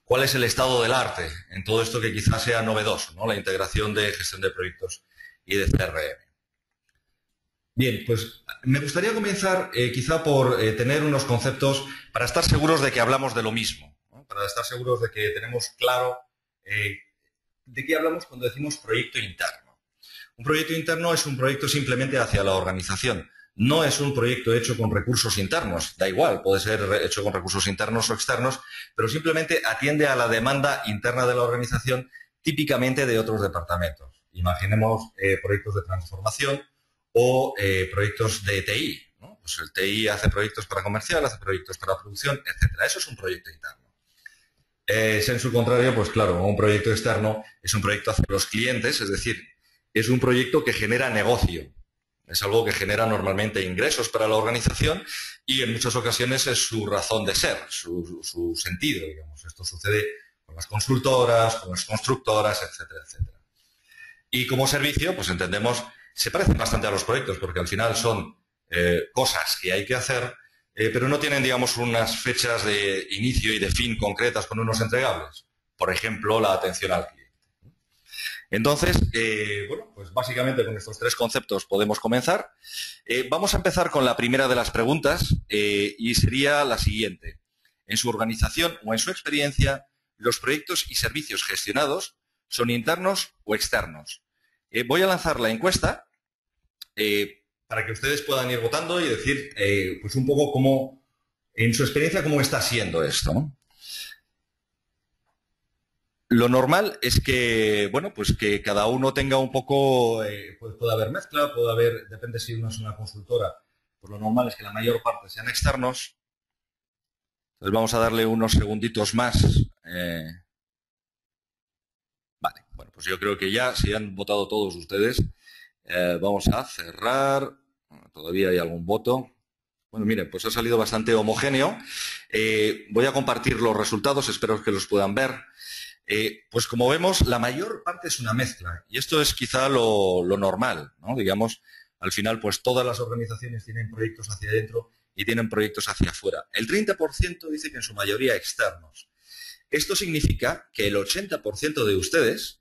cuál es el estado del arte en todo esto que quizás sea novedoso, ¿no? La integración de gestión de proyectos y de CRM. Bien, pues me gustaría comenzar quizá por tener unos conceptos para estar seguros de que hablamos de lo mismo, ¿no? Para estar seguros de que tenemos claro de qué hablamos cuando decimos proyecto interno. Un proyecto interno es un proyecto simplemente hacia la organización. No es un proyecto hecho con recursos internos. Da igual, puede ser hecho con recursos internos o externos, pero simplemente atiende a la demanda interna de la organización, típicamente de otros departamentos. Imaginemos proyectos de transformación o proyectos de TI, ¿no? Pues el TI hace proyectos para comercial, hace proyectos para producción, etcétera. Eso es un proyecto interno. En su contrario, pues claro, un proyecto externo es un proyecto hacia los clientes, es decir, es un proyecto que genera negocio. Es algo que genera normalmente ingresos para la organización y en muchas ocasiones es su razón de ser, su sentido, digamos. Esto sucede con las consultoras, con las constructoras, etcétera, etcétera. Y como servicio, pues entendemos, se parecen bastante a los proyectos porque al final son cosas que hay que hacer, pero no tienen, digamos, unas fechas de inicio y de fin concretas con unos entregables. Por ejemplo, la atención al cliente. Entonces, bueno, pues básicamente con estos tres conceptos podemos comenzar. Vamos a empezar con la primera de las preguntas y sería la siguiente. En su organización o en su experiencia, ¿los proyectos y servicios gestionados son internos o externos? Voy a lanzar la encuesta para que ustedes puedan ir votando y decir pues un poco cómo, en su experiencia, cómo está siendo esto, ¿no? Lo normal es que, bueno, pues que cada uno tenga un poco, pues puede haber mezcla, puede haber, depende si uno es una consultora, pues lo normal es que la mayor parte sean externos. Entonces vamos a darle unos segunditos más. Vale, bueno, pues yo creo que ya, si han votado todos ustedes, vamos a cerrar. Todavía hay algún voto. Bueno, miren, pues ha salido bastante homogéneo. Voy a compartir los resultados, espero que los puedan ver. Pues como vemos, la mayor parte es una mezcla y esto es quizá lo normal, ¿no? Digamos, al final, pues todas las organizaciones tienen proyectos hacia adentro y tienen proyectos hacia afuera. El 30% dice que en su mayoría externos. Esto significa que el 80% de ustedes,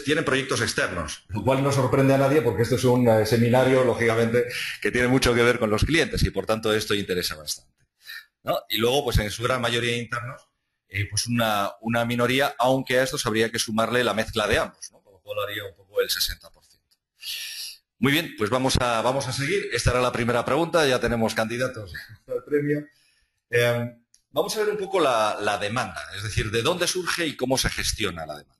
tienen proyectos externos, lo cual no sorprende a nadie porque esto es un seminario, lógicamente, que tiene mucho que ver con los clientes y por tanto esto interesa bastante, ¿no? Y luego, pues en su gran mayoría internos, pues una minoría, aunque a esto habría que sumarle la mezcla de ambos, ¿no? Con lo cual haría un poco el 60%. Muy bien, pues vamos a seguir. Esta era la primera pregunta, ya tenemos candidatos al premio. Vamos a ver un poco la demanda, es decir, de dónde surge y cómo se gestiona la demanda.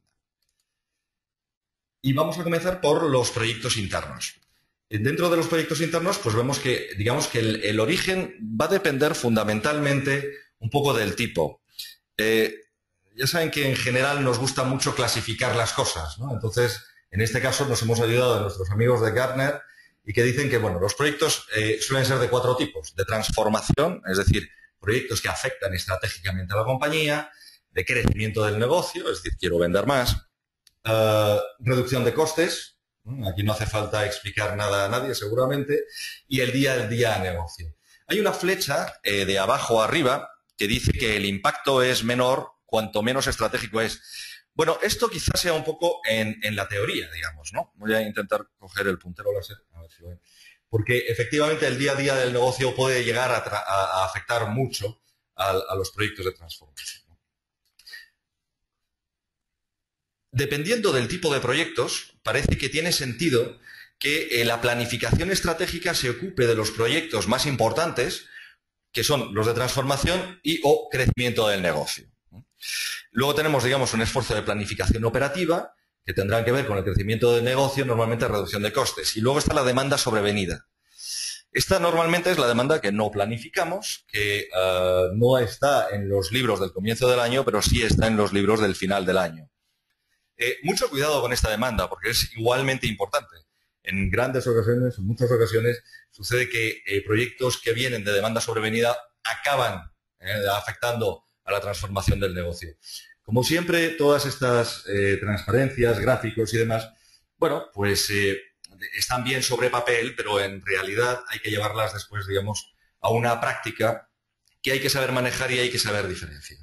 Y vamos a comenzar por los proyectos internos. Dentro de los proyectos internos, pues vemos que, digamos que el origen va a depender fundamentalmente un poco del tipo. Ya saben que en general nos gusta mucho clasificar las cosas, ¿no? Entonces, en este caso nos hemos ayudado de nuestros amigos de Gartner y que dicen que, bueno, los proyectos suelen ser de 4 tipos. De transformación, es decir, proyectos que afectan estratégicamente a la compañía, de crecimiento del negocio, es decir, quiero vender más, reducción de costes, aquí no hace falta explicar nada a nadie seguramente, y el día a día negocio. Hay una flecha de abajo a arriba que dice que el impacto es menor cuanto menos estratégico es. Bueno, esto quizás sea un poco en la teoría, digamos, ¿no? Voy a intentar coger el puntero láser, a ver si voy. Porque efectivamente el día a día del negocio puede llegar a afectar mucho a los proyectos de transformación. Dependiendo del tipo de proyectos, parece que tiene sentido que la planificación estratégica se ocupe de los proyectos más importantes, que son los de transformación y o crecimiento del negocio. Luego tenemos, digamos, un esfuerzo de planificación operativa que tendrán que ver con el crecimiento del negocio, normalmente reducción de costes. Y luego está la demanda sobrevenida. Esta normalmente es la demanda que no planificamos, que no está en los libros del comienzo del año, pero sí está en los libros del final del año. Mucho cuidado con esta demanda, porque es igualmente importante. En grandes ocasiones, en muchas ocasiones, sucede que proyectos que vienen de demanda sobrevenida acaban afectando a la transformación del negocio. Como siempre, todas estas transparencias, gráficos y demás, bueno, pues están bien sobre papel, pero en realidad hay que llevarlas después, digamos, a una práctica que hay que saber manejar y hay que saber diferenciar.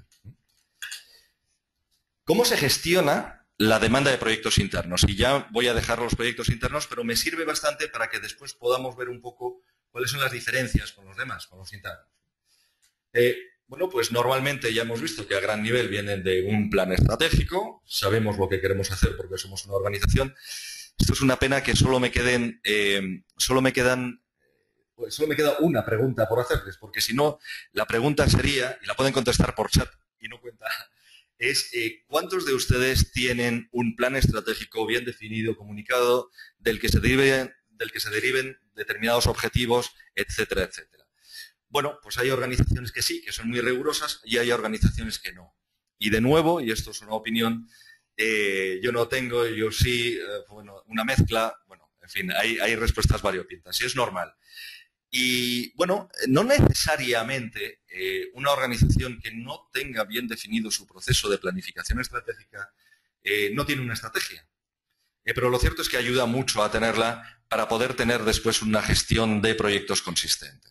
¿Cómo se gestiona la demanda de proyectos internos? Y ya voy a dejar los proyectos internos, pero me sirve bastante para que después podamos ver un poco cuáles son las diferencias con los demás, con los internos. Bueno, pues normalmente ya hemos visto que a gran nivel vienen de un plan estratégico, sabemos lo que queremos hacer porque somos una organización. Esto es una pena que solo me queda una pregunta por hacerles, porque si no, la pregunta sería, y la pueden contestar por chat y no cuenta, es ¿cuántos de ustedes tienen un plan estratégico bien definido, comunicado, del que se deriven determinados objetivos, etcétera, etcétera? Bueno, pues hay organizaciones que sí, que son muy rigurosas, y hay organizaciones que no. Y de nuevo, y esto es una opinión, yo no tengo, yo sí, bueno, una mezcla, bueno, en fin, hay respuestas variopintas, y es normal. Y bueno, no necesariamente una organización que no tenga bien definido su proceso de planificación estratégica no tiene una estrategia. Pero lo cierto es que ayuda mucho a tenerla para poder tener después una gestión de proyectos consistente.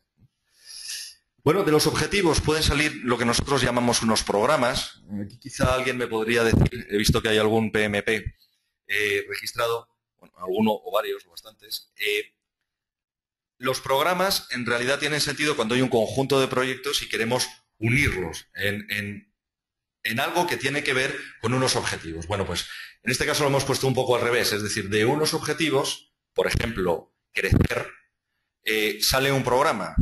Bueno, de los objetivos pueden salir lo que nosotros llamamos unos programas. Aquí quizá alguien me podría decir, he visto que hay algún PMP registrado, bueno, alguno o varios o bastantes. Los programas en realidad tienen sentido cuando hay un conjunto de proyectos y queremos unirlos en algo que tiene que ver con unos objetivos. Bueno, pues en este caso lo hemos puesto un poco al revés, es decir, de unos objetivos, por ejemplo, crecer, sale un programa.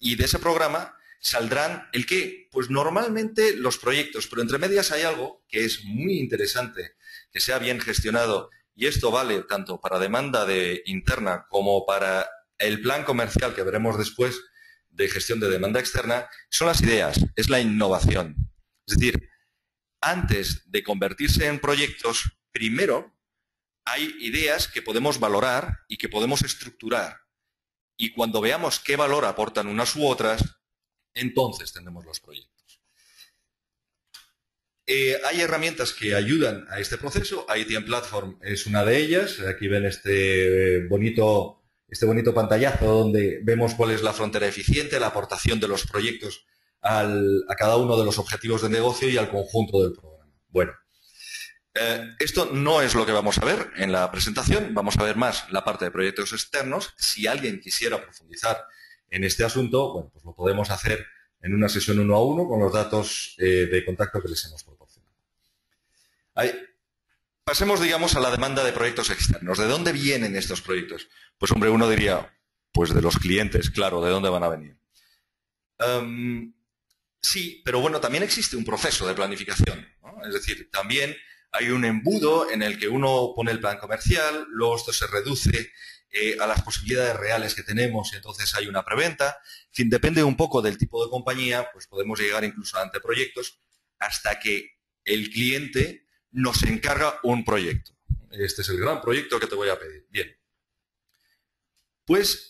Y de ese programa saldrán ¿el qué? Pues normalmente los proyectos, pero entre medias hay algo que es muy interesante, que sea bien gestionado, y esto vale tanto para demanda interna como para el plan comercial que veremos después de gestión de demanda externa, son las ideas, es la innovación. Es decir, antes de convertirse en proyectos, primero hay ideas que podemos valorar y que podemos estructurar. Y cuando veamos qué valor aportan unas u otras, entonces tendremos los proyectos. Hay herramientas que ayudan a este proceso. ITM Platform es una de ellas. Aquí ven este bonito pantallazo donde vemos cuál es la frontera eficiente, la aportación de los proyectos a cada uno de los objetivos de negocio y al conjunto del programa. Bueno. Esto no es lo que vamos a ver en la presentación, vamos a ver más la parte de proyectos externos. Si alguien quisiera profundizar en este asunto, bueno, pues lo podemos hacer en una sesión 1 a 1 con los datos de contacto que les hemos proporcionado. Pasemos, digamos, a la demanda de proyectos externos. ¿De dónde vienen estos proyectos? Pues, hombre, uno diría, pues de los clientes, claro, ¿de dónde van a venir? Sí, pero bueno, también existe un proceso de planificación, ¿no? Es decir, también hay un embudo en el que uno pone el plan comercial, luego esto se reduce a las posibilidades reales que tenemos y entonces hay una preventa. En fin, depende un poco del tipo de compañía, pues podemos llegar incluso a anteproyectos hasta que el cliente nos encarga un proyecto. Este es el gran proyecto que te voy a pedir. Bien. Pues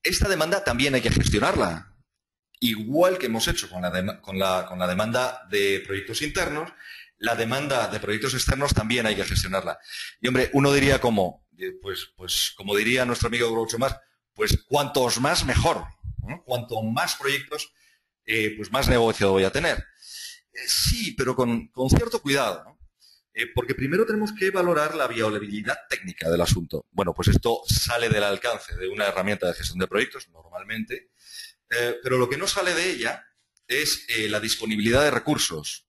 esta demanda también hay que gestionarla. Igual que hemos hecho con la demanda de proyectos internos, la demanda de proyectos externos también hay que gestionarla. Y, hombre, uno diría pues como diría nuestro amigo Groucho Marx, pues cuantos más mejor, ¿no? Cuanto más proyectos, pues más negocio voy a tener. Sí, pero con cierto cuidado, ¿no? Porque primero tenemos que valorar la viabilidad técnica del asunto. Bueno, pues esto sale del alcance de una herramienta de gestión de proyectos, normalmente, pero lo que no sale de ella es la disponibilidad de recursos.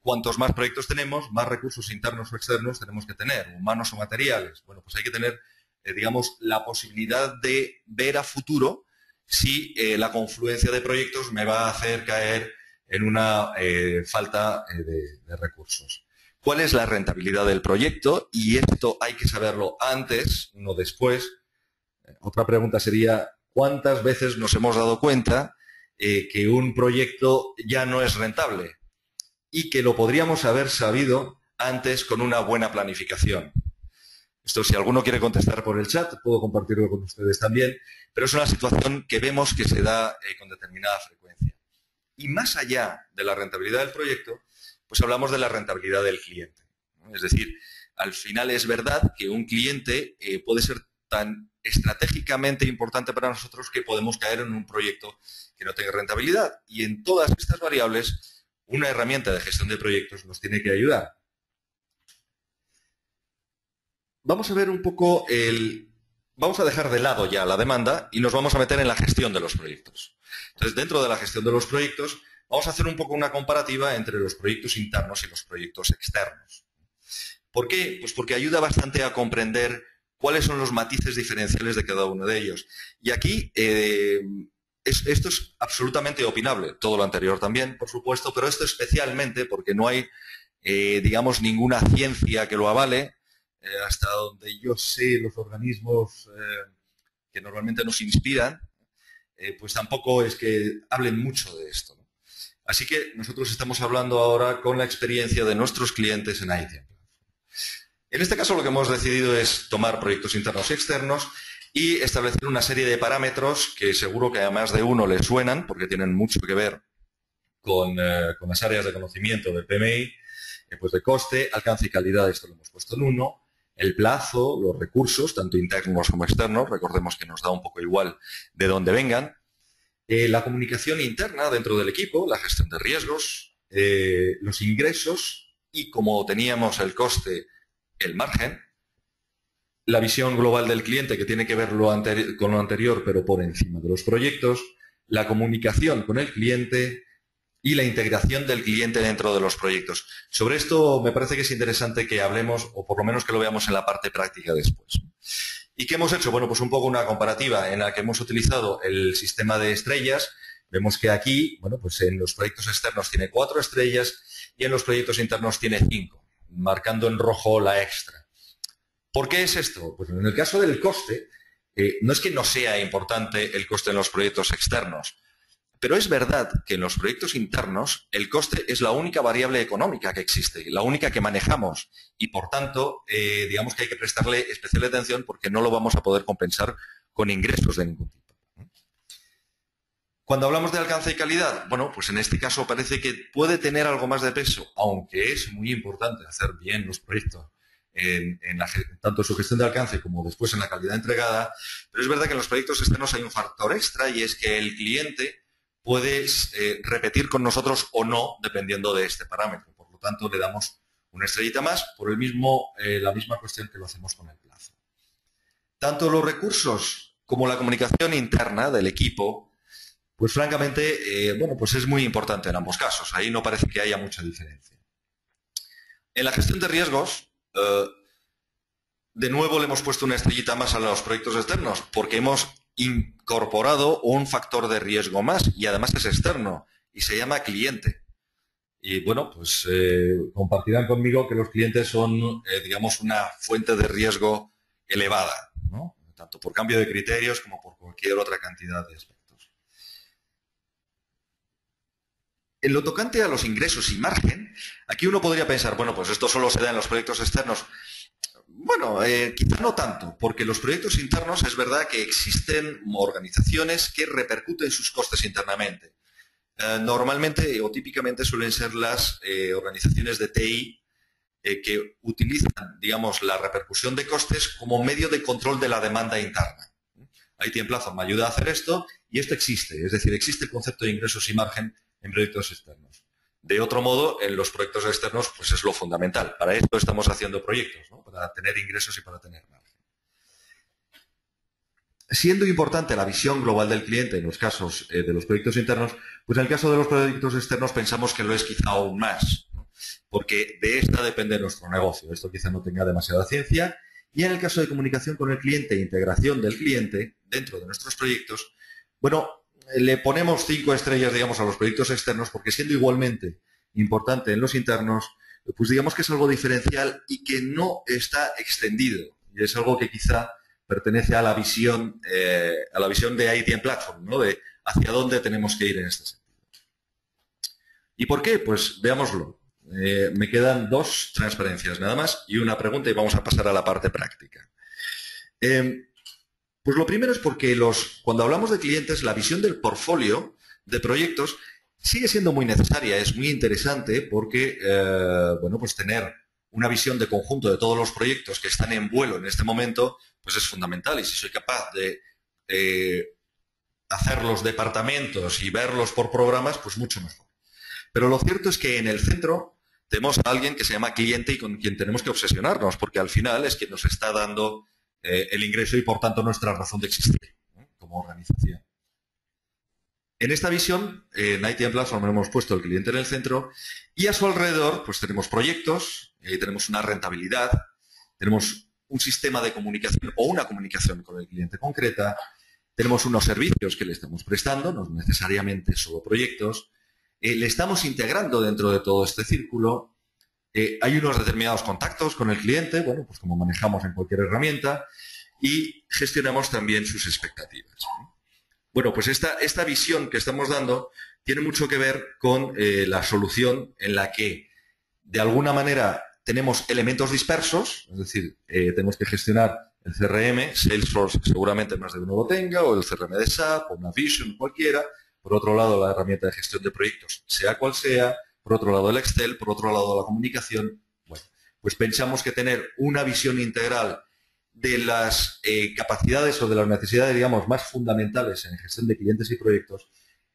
Cuantos más proyectos tenemos, más recursos internos o externos tenemos que tener, humanos o materiales. Bueno, pues hay que tener, digamos, la posibilidad de ver a futuro si la confluencia de proyectos me va a hacer caer en una falta de recursos. ¿Cuál es la rentabilidad del proyecto? Y esto hay que saberlo antes, no después. Otra pregunta sería, ¿cuántas veces nos hemos dado cuenta que un proyecto ya no es rentable y que lo podríamos haber sabido antes con una buena planificación? Esto, si alguno quiere contestar por el chat, puedo compartirlo con ustedes también, pero es una situación que vemos que se da con determinada frecuencia. Y más allá de la rentabilidad del proyecto, pues hablamos de la rentabilidad del cliente, ¿no? Es decir, al final es verdad que un cliente puede ser tan estratégicamente importante para nosotros que podemos caer en un proyecto que no tenga rentabilidad. Y en todas estas variables, una herramienta de gestión de proyectos nos tiene que ayudar. Vamos a ver un poco Vamos a dejar de lado ya la demanda y nos vamos a meter en la gestión de los proyectos. Entonces, dentro de la gestión de los proyectos, vamos a hacer un poco una comparativa entre los proyectos internos y los proyectos externos. ¿Por qué? Pues porque ayuda bastante a comprender cuáles son los matices diferenciales de cada uno de ellos. Y aquí esto es absolutamente opinable, todo lo anterior también, por supuesto, pero esto especialmente porque no hay, digamos, ninguna ciencia que lo avale. Hasta donde yo sé, los organismos que normalmente nos inspiran, pues tampoco es que hablen mucho de esto, ¿no? Así que nosotros estamos hablando ahora con la experiencia de nuestros clientes en IT. En este caso lo que hemos decidido es tomar proyectos internos y externos y establecer una serie de parámetros que seguro que a más de uno les suenan porque tienen mucho que ver con las áreas de conocimiento del PMI, pues de coste, alcance y calidad, esto lo hemos puesto en 1, el plazo, los recursos, tanto internos como externos, recordemos que nos da un poco igual de dónde vengan, la comunicación interna dentro del equipo, la gestión de riesgos, los ingresos y, como teníamos el coste, el margen, la visión global del cliente, que tiene que ver con lo anterior, pero por encima de los proyectos, la comunicación con el cliente y la integración del cliente dentro de los proyectos. Sobre esto me parece que es interesante que hablemos, o por lo menos que lo veamos en la parte práctica después. ¿Y qué hemos hecho? Bueno, pues un poco una comparativa en la que hemos utilizado el sistema de estrellas. Vemos que aquí, bueno, pues en los proyectos externos tiene 4 estrellas y en los proyectos internos tiene 5, marcando en rojo la extra. ¿Por qué es esto? Pues en el caso del coste, no es que no sea importante el coste en los proyectos externos, pero es verdad que en los proyectos internos el coste es la única variable económica que existe, la única que manejamos y, por tanto, digamos que hay que prestarle especial atención porque no lo vamos a poder compensar con ingresos de ningún tipo. Cuando hablamos de alcance y calidad, bueno, pues en este caso parece que puede tener algo más de peso, aunque es muy importante hacer bien los proyectos tanto en su gestión de alcance como después en la calidad entregada, pero es verdad que en los proyectos externos hay un factor extra y es que el cliente puede repetir con nosotros o no, dependiendo de este parámetro. Por lo tanto, le damos una estrellita más por la misma cuestión que lo hacemos con el plazo. Tanto los recursos como la comunicación interna del equipo, pues francamente, bueno, pues es muy importante en ambos casos. Ahí no parece que haya mucha diferencia. En la gestión de riesgos, de nuevo le hemos puesto una estrellita más a los proyectos externos porque hemos incorporado un factor de riesgo más y además es externo y se llama cliente. Y bueno, pues compartirán conmigo que los clientes son, digamos, una fuente de riesgo elevada, ¿no? Tanto por cambio de criterios como por cualquier otra cantidad de aspectos. En lo tocante a los ingresos y margen, aquí uno podría pensar, bueno, pues esto solo se da en los proyectos externos. Bueno, quizá no tanto, porque los proyectos internos es verdad que existen organizaciones que repercuten sus costes internamente. Normalmente o típicamente suelen ser las organizaciones de TI que utilizan, digamos, la repercusión de costes como medio de control de la demanda interna. IT en Plazo me ayuda a hacer esto y esto existe, es decir, existe el concepto de ingresos y margen en proyectos externos. De otro modo, en los proyectos externos, pues es lo fundamental. Para esto estamos haciendo proyectos, ¿no? Para tener ingresos y para tener margen. Siendo importante la visión global del cliente en los casos de los proyectos internos, pues en el caso de los proyectos externos pensamos que lo es quizá aún más, ¿no? Porque de esta depende nuestro negocio. Esto quizá no tenga demasiada ciencia. Y en el caso de comunicación con el cliente e integración del cliente dentro de nuestros proyectos, bueno, le ponemos 5 estrellas, digamos, a los proyectos externos porque siendo igualmente importante en los internos, pues digamos que es algo diferencial y que no está extendido. Y es algo que quizá pertenece a la visión de IT en Platform, ¿no? De hacia dónde tenemos que ir en este sentido. ¿Y por qué? Pues veámoslo. Me quedan 2 transparencias nada más y una pregunta y vamos a pasar a la parte práctica. Pues lo primero es porque cuando hablamos de clientes, la visión del portfolio de proyectos sigue siendo muy necesaria, es muy interesante porque, bueno, pues tener una visión de conjunto de todos los proyectos que están en vuelo en este momento, pues es fundamental. Y si soy capaz de hacer los departamentos y verlos por programas, pues mucho mejor. Pero lo cierto es que en el centro tenemos a alguien que se llama cliente y con quien tenemos que obsesionarnos, porque al final es quien nos está dando el ingreso y, por tanto, nuestra razón de existir, ¿no?, como organización. En esta visión, en ITM Platform hemos puesto el cliente en el centro y a su alrededor pues tenemos proyectos, tenemos una rentabilidad, tenemos un sistema de comunicación o una comunicación con el cliente concreta, tenemos unos servicios que le estamos prestando, no necesariamente solo proyectos, le estamos integrando dentro de todo este círculo, hay unos determinados contactos con el cliente, bueno, pues como manejamos en cualquier herramienta, y gestionamos también sus expectativas, ¿no? Bueno, pues esta visión que estamos dando tiene mucho que ver con la solución en la que, de alguna manera, tenemos elementos dispersos, es decir, tenemos que gestionar el CRM, Salesforce seguramente más de uno lo tenga, o el CRM de SAP, o Navision, cualquiera. Por otro lado, la herramienta de gestión de proyectos, sea cual sea. Por otro lado, el Excel. Por otro lado, la comunicación. Bueno, pues pensamos que tener una visión integral de las capacidades o de las necesidades, digamos, más fundamentales en gestión de clientes y proyectos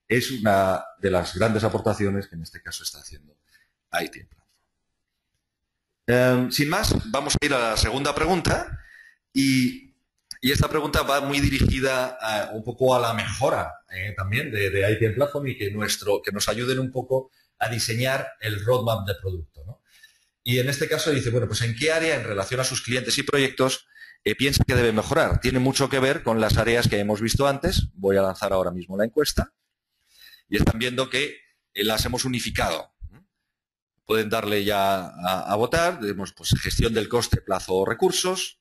es una de las grandes aportaciones que en este caso está haciendo ITM Platform. Sin más, vamos a ir a la segunda pregunta y esta pregunta va muy dirigida un poco a la mejora también de ITM Platform y que nos ayuden un poco a diseñar el roadmap de producto, ¿no? Y en este caso dice, bueno, pues ¿en qué área en relación a sus clientes y proyectos piensa que debe mejorar? Tiene mucho que ver con las áreas que hemos visto antes. Voy a lanzar ahora mismo la encuesta. Y están viendo que las hemos unificado. Pueden darle ya a votar. Tenemos pues gestión del coste, plazo o recursos.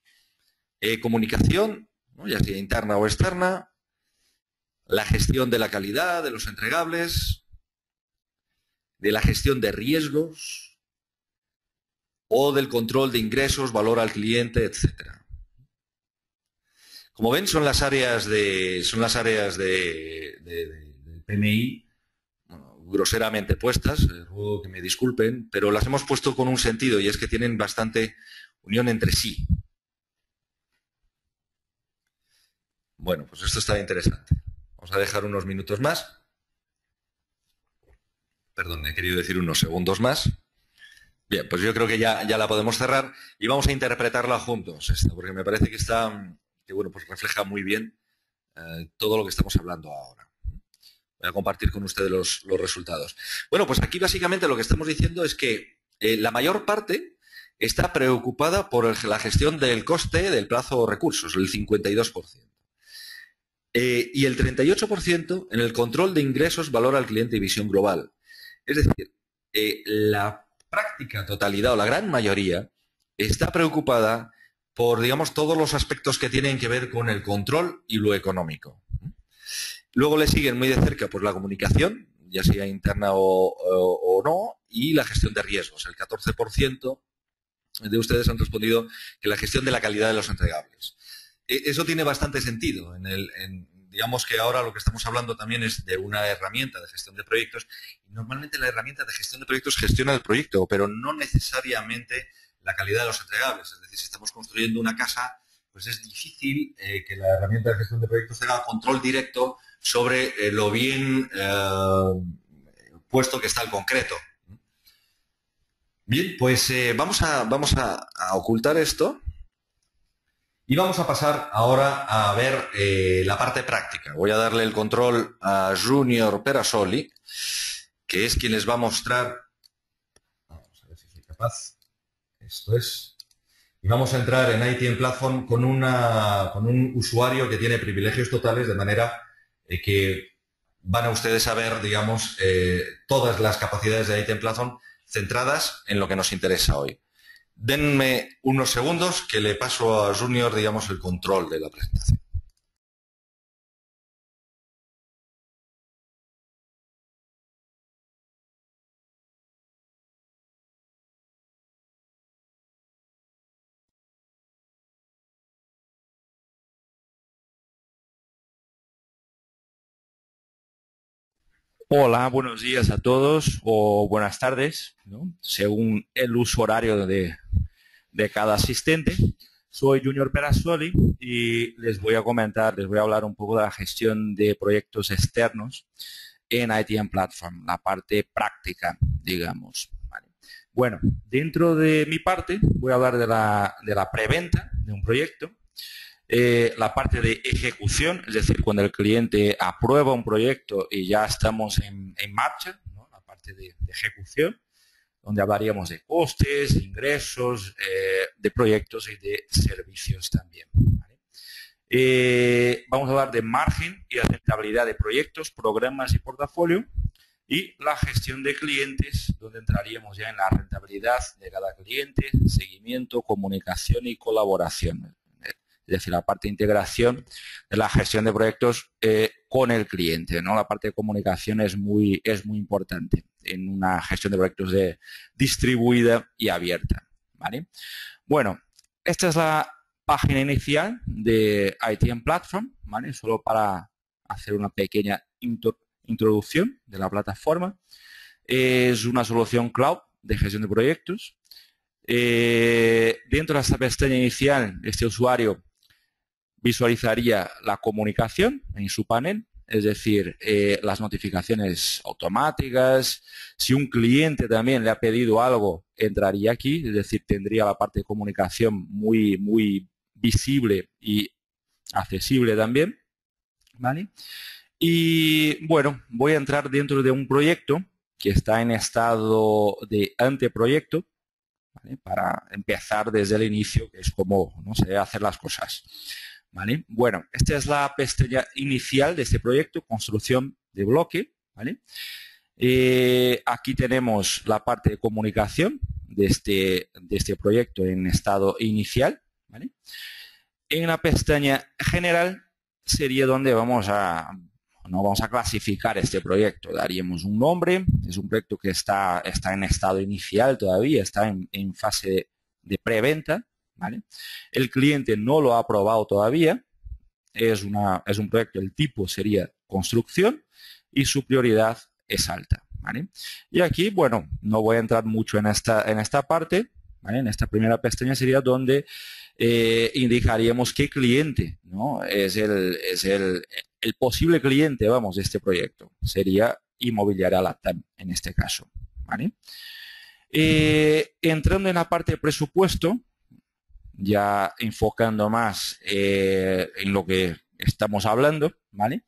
Comunicación, ¿no?, ya sea interna o externa. La gestión de la calidad de los entregables. De la gestión de riesgos. O del control de ingresos, valor al cliente, etcétera. Como ven, son las áreas de PMI, bueno, groseramente puestas, ruego que me disculpen, pero las hemos puesto con un sentido y es que tienen bastante unión entre sí. Bueno, pues esto está interesante. Vamos a dejar unos minutos más. Perdón, he querido decir unos segundos más. Bien, pues yo creo que ya la podemos cerrar y vamos a interpretarla juntos, porque me parece que bueno, pues refleja muy bien todo lo que estamos hablando ahora. Voy a compartir con ustedes los resultados. Bueno, pues aquí básicamente lo que estamos diciendo es que la mayor parte está preocupada por la gestión del coste, del plazo o recursos, el 52%. Y el 38% en el control de ingresos, valor al cliente y visión global. Es decir, la práctica totalidad o la gran mayoría está preocupada por, digamos, todos los aspectos que tienen que ver con el control y lo económico. Luego le siguen muy de cerca pues la comunicación, ya sea interna o no, y la gestión de riesgos. El 14% de ustedes han respondido que la gestión de la calidad de los entregables. Eso tiene bastante sentido. Digamos que ahora lo que estamos hablando también es de una herramienta de gestión de proyectos. Y normalmente la herramienta de gestión de proyectos gestiona el proyecto, pero no necesariamente la calidad de los entregables. Es decir, si estamos construyendo una casa, pues es difícil que la herramienta de gestión de proyectos tenga control directo sobre lo bien puesto que está el concreto. Bien, pues vamos a ocultar esto. Y vamos a pasar ahora a ver la parte práctica. Voy a darle el control a Junior Perasoli, que es quien les va a mostrar. Vamos a ver si soy capaz. Esto es. Y vamos a entrar en ITM Platform con un usuario que tiene privilegios totales, de manera que van a ustedes a ver, digamos, todas las capacidades de ITM Platform centradas en lo que nos interesa hoy. Denme unos segundos que le paso a Junior, digamos, el control de la presentación. Hola, buenos días a todos o buenas tardes, ¿no?, según el uso horario de cada asistente. Soy Junior Perasoli y les voy a hablar un poco de la gestión de proyectos externos en ITM Platform, la parte práctica, digamos. ¿Vale? Bueno, dentro de mi parte voy a hablar de la preventa de un proyecto, la parte de ejecución, es decir, cuando el cliente aprueba un proyecto y ya estamos en marcha, ¿no? La parte de ejecución, donde hablaríamos de costes, de ingresos, de proyectos y de servicios también. ¿Vale? Vamos a hablar de margen y la rentabilidad de proyectos, programas y portafolio, y la gestión de clientes, donde entraríamos ya en la rentabilidad de cada cliente, seguimiento, comunicación y colaboración. Es decir, la parte de integración de la gestión de proyectos con el cliente, ¿no? La parte de comunicación es muy importante en una gestión de proyectos distribuida y abierta. ¿Vale? Bueno, esta es la página inicial de ITM Platform, ¿vale? Solo para hacer una pequeña introducción de la plataforma. Es una solución cloud de gestión de proyectos. Dentro de esta pestaña inicial, este usuario visualizaría la comunicación en su panel, es decir, las notificaciones automáticas. Si un cliente también le ha pedido algo, entraría aquí, es decir, tendría la parte de comunicación muy visible y accesible también. ¿Vale? Y bueno, voy a entrar dentro de un proyecto que está en estado de anteproyecto, ¿vale? Para empezar desde el inicio, que es como no se debe hacer las cosas. ¿Vale? Bueno, esta es la pestaña inicial de este proyecto, construcción de bloque. ¿Vale? Aquí tenemos la parte de comunicación de este proyecto en estado inicial. ¿Vale? En la pestaña general sería donde vamos a clasificar este proyecto. Daríamos un nombre. Es un proyecto que está en estado inicial todavía, está en fase de preventa. ¿Vale? El cliente no lo ha aprobado todavía. Es un proyecto, el tipo sería construcción y su prioridad es alta. ¿Vale? Y aquí, bueno, no voy a entrar mucho en esta parte. ¿Vale? En esta primera pestaña sería donde indicaríamos qué cliente, ¿no? es el posible cliente, vamos, de este proyecto. Sería Inmobiliaria LATAM en este caso. ¿Vale? Entrando en la parte de presupuesto, ya enfocando más en lo que estamos hablando, ¿vale?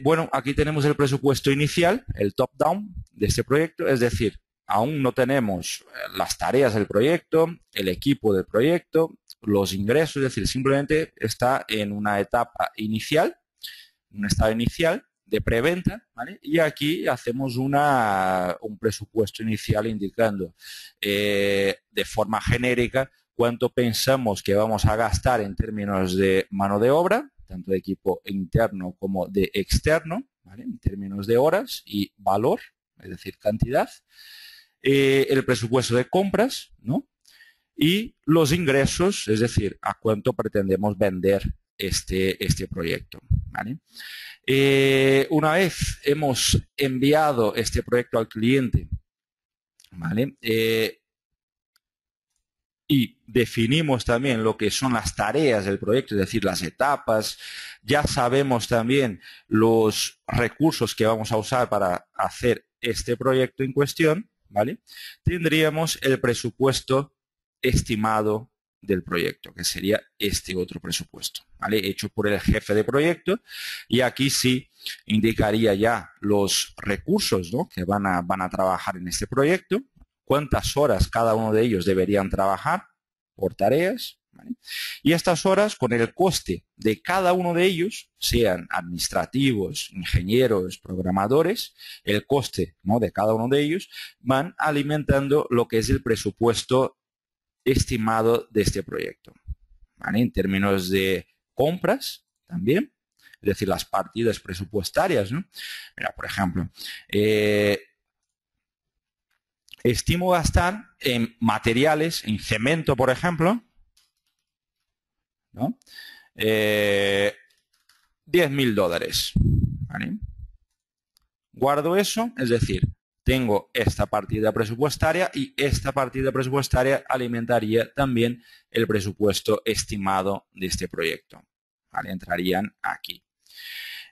Bueno, aquí tenemos el presupuesto inicial, el top-down de este proyecto, es decir, aún no tenemos las tareas del proyecto, el equipo del proyecto, los ingresos, es decir, simplemente está en una etapa inicial, un estado inicial de preventa, ¿vale? Y aquí hacemos un presupuesto inicial indicando de forma genérica cuánto pensamos que vamos a gastar en términos de mano de obra, tanto de equipo interno como de externo, ¿vale? En términos de horas y valor, es decir, cantidad. El presupuesto de compras, ¿no? Y los ingresos, es decir, a cuánto pretendemos vender este proyecto, ¿vale? Una vez hemos enviado este proyecto al cliente, ¿vale? Y definimos también lo que son las tareas del proyecto, es decir, las etapas. Ya sabemos también los recursos que vamos a usar para hacer este proyecto en cuestión, ¿vale? Tendríamos el presupuesto estimado del proyecto, que sería este otro presupuesto, ¿vale? Hecho por el jefe de proyecto, y aquí sí indicaría ya los recursos, ¿no? Que van a trabajar en este proyecto, cuántas horas cada uno de ellos deberían trabajar por tareas, ¿vale? Y estas horas con el coste de cada uno de ellos, sean administrativos, ingenieros, programadores, el coste, ¿no? de cada uno de ellos van alimentando lo que es el presupuesto estimado de este proyecto, ¿vale? En términos de compras también, es decir, las partidas presupuestarias, ¿no? Mira, por ejemplo, estimo gastar en materiales, en cemento, por ejemplo, ¿no? $10.000, ¿vale? Guardo eso, es decir, tengo esta partida presupuestaria y esta partida presupuestaria alimentaría también el presupuesto estimado de este proyecto, ¿vale? Entrarían aquí.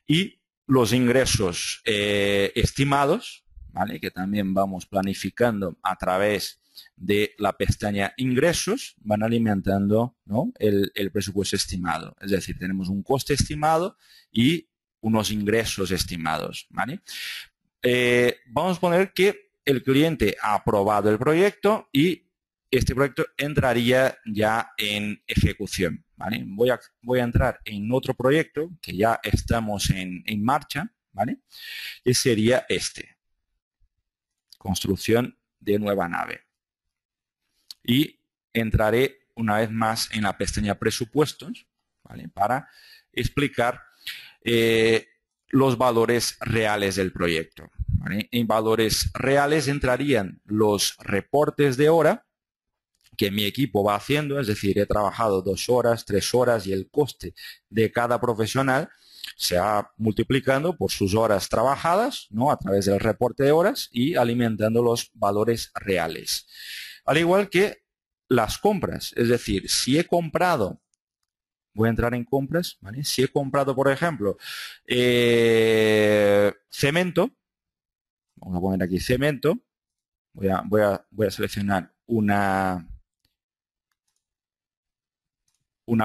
Y los ingresos estimados, ¿vale? Que también vamos planificando a través de la pestaña ingresos, van alimentando, ¿no?, el presupuesto estimado. Es decir, tenemos un coste estimado y unos ingresos estimados, ¿vale? Vamos a poner que el cliente ha aprobado el proyecto y este proyecto entraría ya en ejecución, ¿vale? Voy a entrar en otro proyecto que ya estamos en marcha, ¿vale? Que sería este. Construcción de nueva nave. Y entraré una vez más en la pestaña presupuestos, ¿vale?, para explicar los valores reales del proyecto, ¿vale? En valores reales entrarían los reportes de hora que mi equipo va haciendo, es decir, he trabajado 2 horas, 3 horas y el coste de cada profesional se va multiplicando por sus horas trabajadas, ¿no?, a través del reporte de horas y alimentando los valores reales. Al igual que las compras, es decir, si he comprado, voy a entrar en compras, ¿vale? Si he comprado, por ejemplo, cemento, vamos a poner aquí cemento, voy a seleccionar una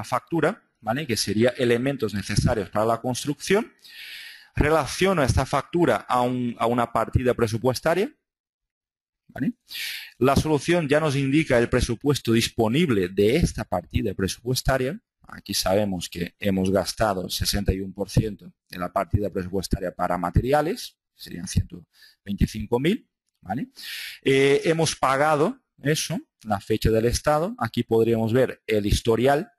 factura, ¿vale?, que sería elementos necesarios para la construcción. Relaciono esta factura a una partida presupuestaria, ¿vale? La solución ya nos indica el presupuesto disponible de esta partida presupuestaria. Aquí sabemos que hemos gastado el 61% de la partida presupuestaria para materiales, serían 125.000, ¿vale? Hemos pagado eso, la fecha del estado. Aquí podríamos ver el historial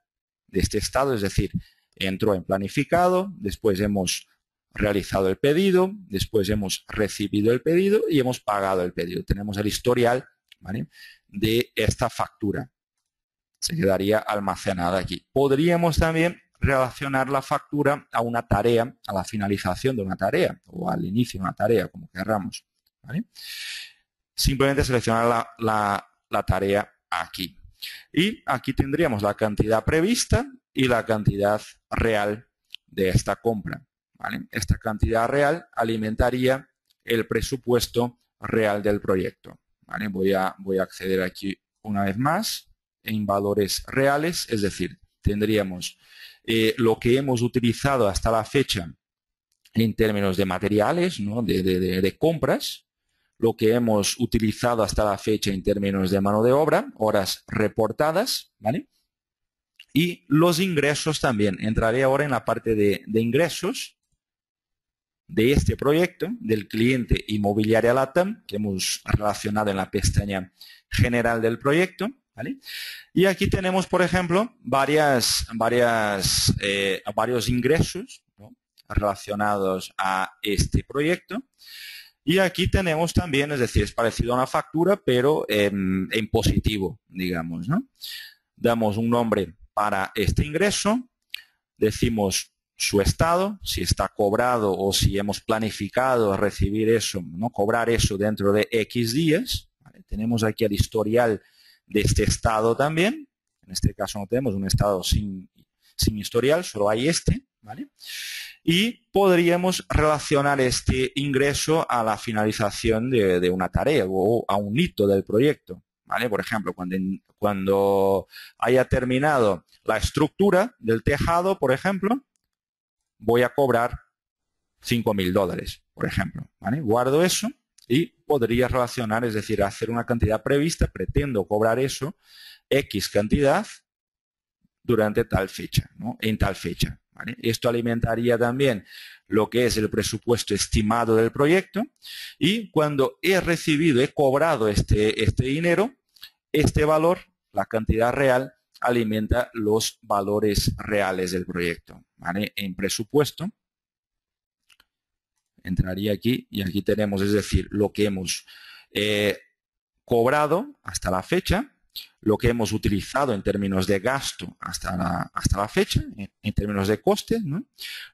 de este estado, es decir, entró en planificado, después hemos realizado el pedido, después hemos recibido el pedido y hemos pagado el pedido. Tenemos el historial, ¿vale?, de esta factura. Se quedaría almacenada aquí. Podríamos también relacionar la factura a una tarea, a la finalización de una tarea o al inicio de una tarea, como querramos, ¿vale? Simplemente seleccionar la tarea aquí. Y aquí tendríamos la cantidad prevista y la cantidad real de esta compra, ¿vale? Esta cantidad real alimentaría el presupuesto real del proyecto, ¿vale? Voy a acceder aquí una vez más en valores reales, es decir, tendríamos lo que hemos utilizado hasta la fecha en términos de materiales, ¿no?, de compras, lo que hemos utilizado hasta la fecha en términos de mano de obra, horas reportadas, ¿vale? Y los ingresos también. Entraré ahora en la parte de ingresos de este proyecto, del cliente Inmobiliaria LATAM, que hemos relacionado en la pestaña general del proyecto, ¿vale? Y aquí tenemos, por ejemplo, varios ingresos, ¿no?, relacionados a este proyecto. Y aquí tenemos también, es decir, es parecido a una factura, pero en positivo, digamos, ¿no? Damos un nombre para este ingreso, decimos su estado, si está cobrado o si hemos planificado recibir eso, ¿no?, cobrar eso dentro de X días, ¿vale? Tenemos aquí el historial de este estado también. En este caso no tenemos un estado sin historial, solo hay este, ¿vale? Y podríamos relacionar este ingreso a la finalización de una tarea o a un hito del proyecto, ¿vale? Por ejemplo, cuando haya terminado la estructura del tejado, por ejemplo, voy a cobrar $5.000, por ejemplo, ¿vale? Guardo eso y podría relacionar, es decir, hacer una cantidad prevista, pretendo cobrar eso, X cantidad, durante tal fecha, ¿no?, en tal fecha, ¿vale? Esto alimentaría también lo que es el presupuesto estimado del proyecto y cuando he recibido, he cobrado este dinero, este valor, la cantidad real, alimenta los valores reales del proyecto, ¿vale? En presupuesto, entraría aquí y aquí tenemos, es decir, lo que hemos cobrado hasta la fecha, lo que hemos utilizado en términos de gasto hasta la fecha, en términos de coste, ¿no?,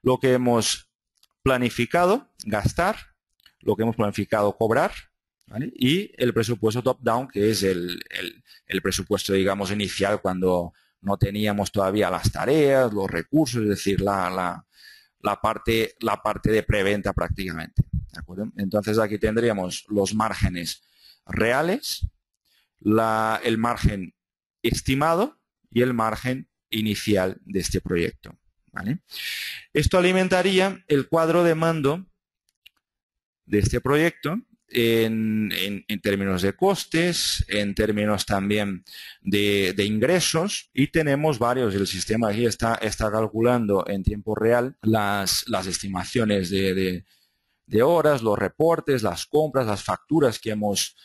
lo que hemos planificado gastar, lo que hemos planificado cobrar, ¿vale?, y el presupuesto top-down, que es el presupuesto, digamos, inicial cuando no teníamos todavía las tareas, los recursos, es decir, la la parte de preventa prácticamente. ¿De acuerdo? Entonces aquí tendríamos los márgenes reales, el margen estimado y el margen inicial de este proyecto. ¿Vale? Esto alimentaría el cuadro de mando de este proyecto en términos de costes, en términos también de ingresos, y tenemos varios. El sistema aquí está calculando en tiempo real las estimaciones de horas, los reportes, las compras, las facturas que hemos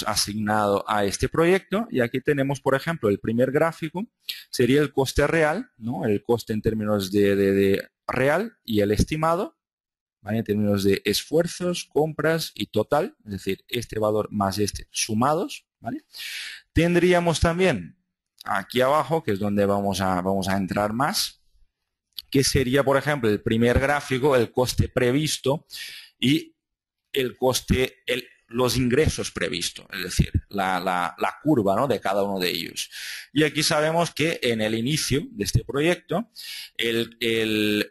asignado a este proyecto. Y aquí tenemos, por ejemplo, el primer gráfico sería el coste real, ¿no? El coste en términos de real y el estimado, ¿vale? En términos de esfuerzos, compras y total, es decir, este valor más este sumados, ¿vale? Tendríamos también aquí abajo, que es donde vamos a entrar más, que sería, por ejemplo, el primer gráfico, el coste previsto y el coste, los ingresos previstos, es decir, la curva, ¿no?, de cada uno de ellos. Y aquí sabemos que en el inicio de este proyecto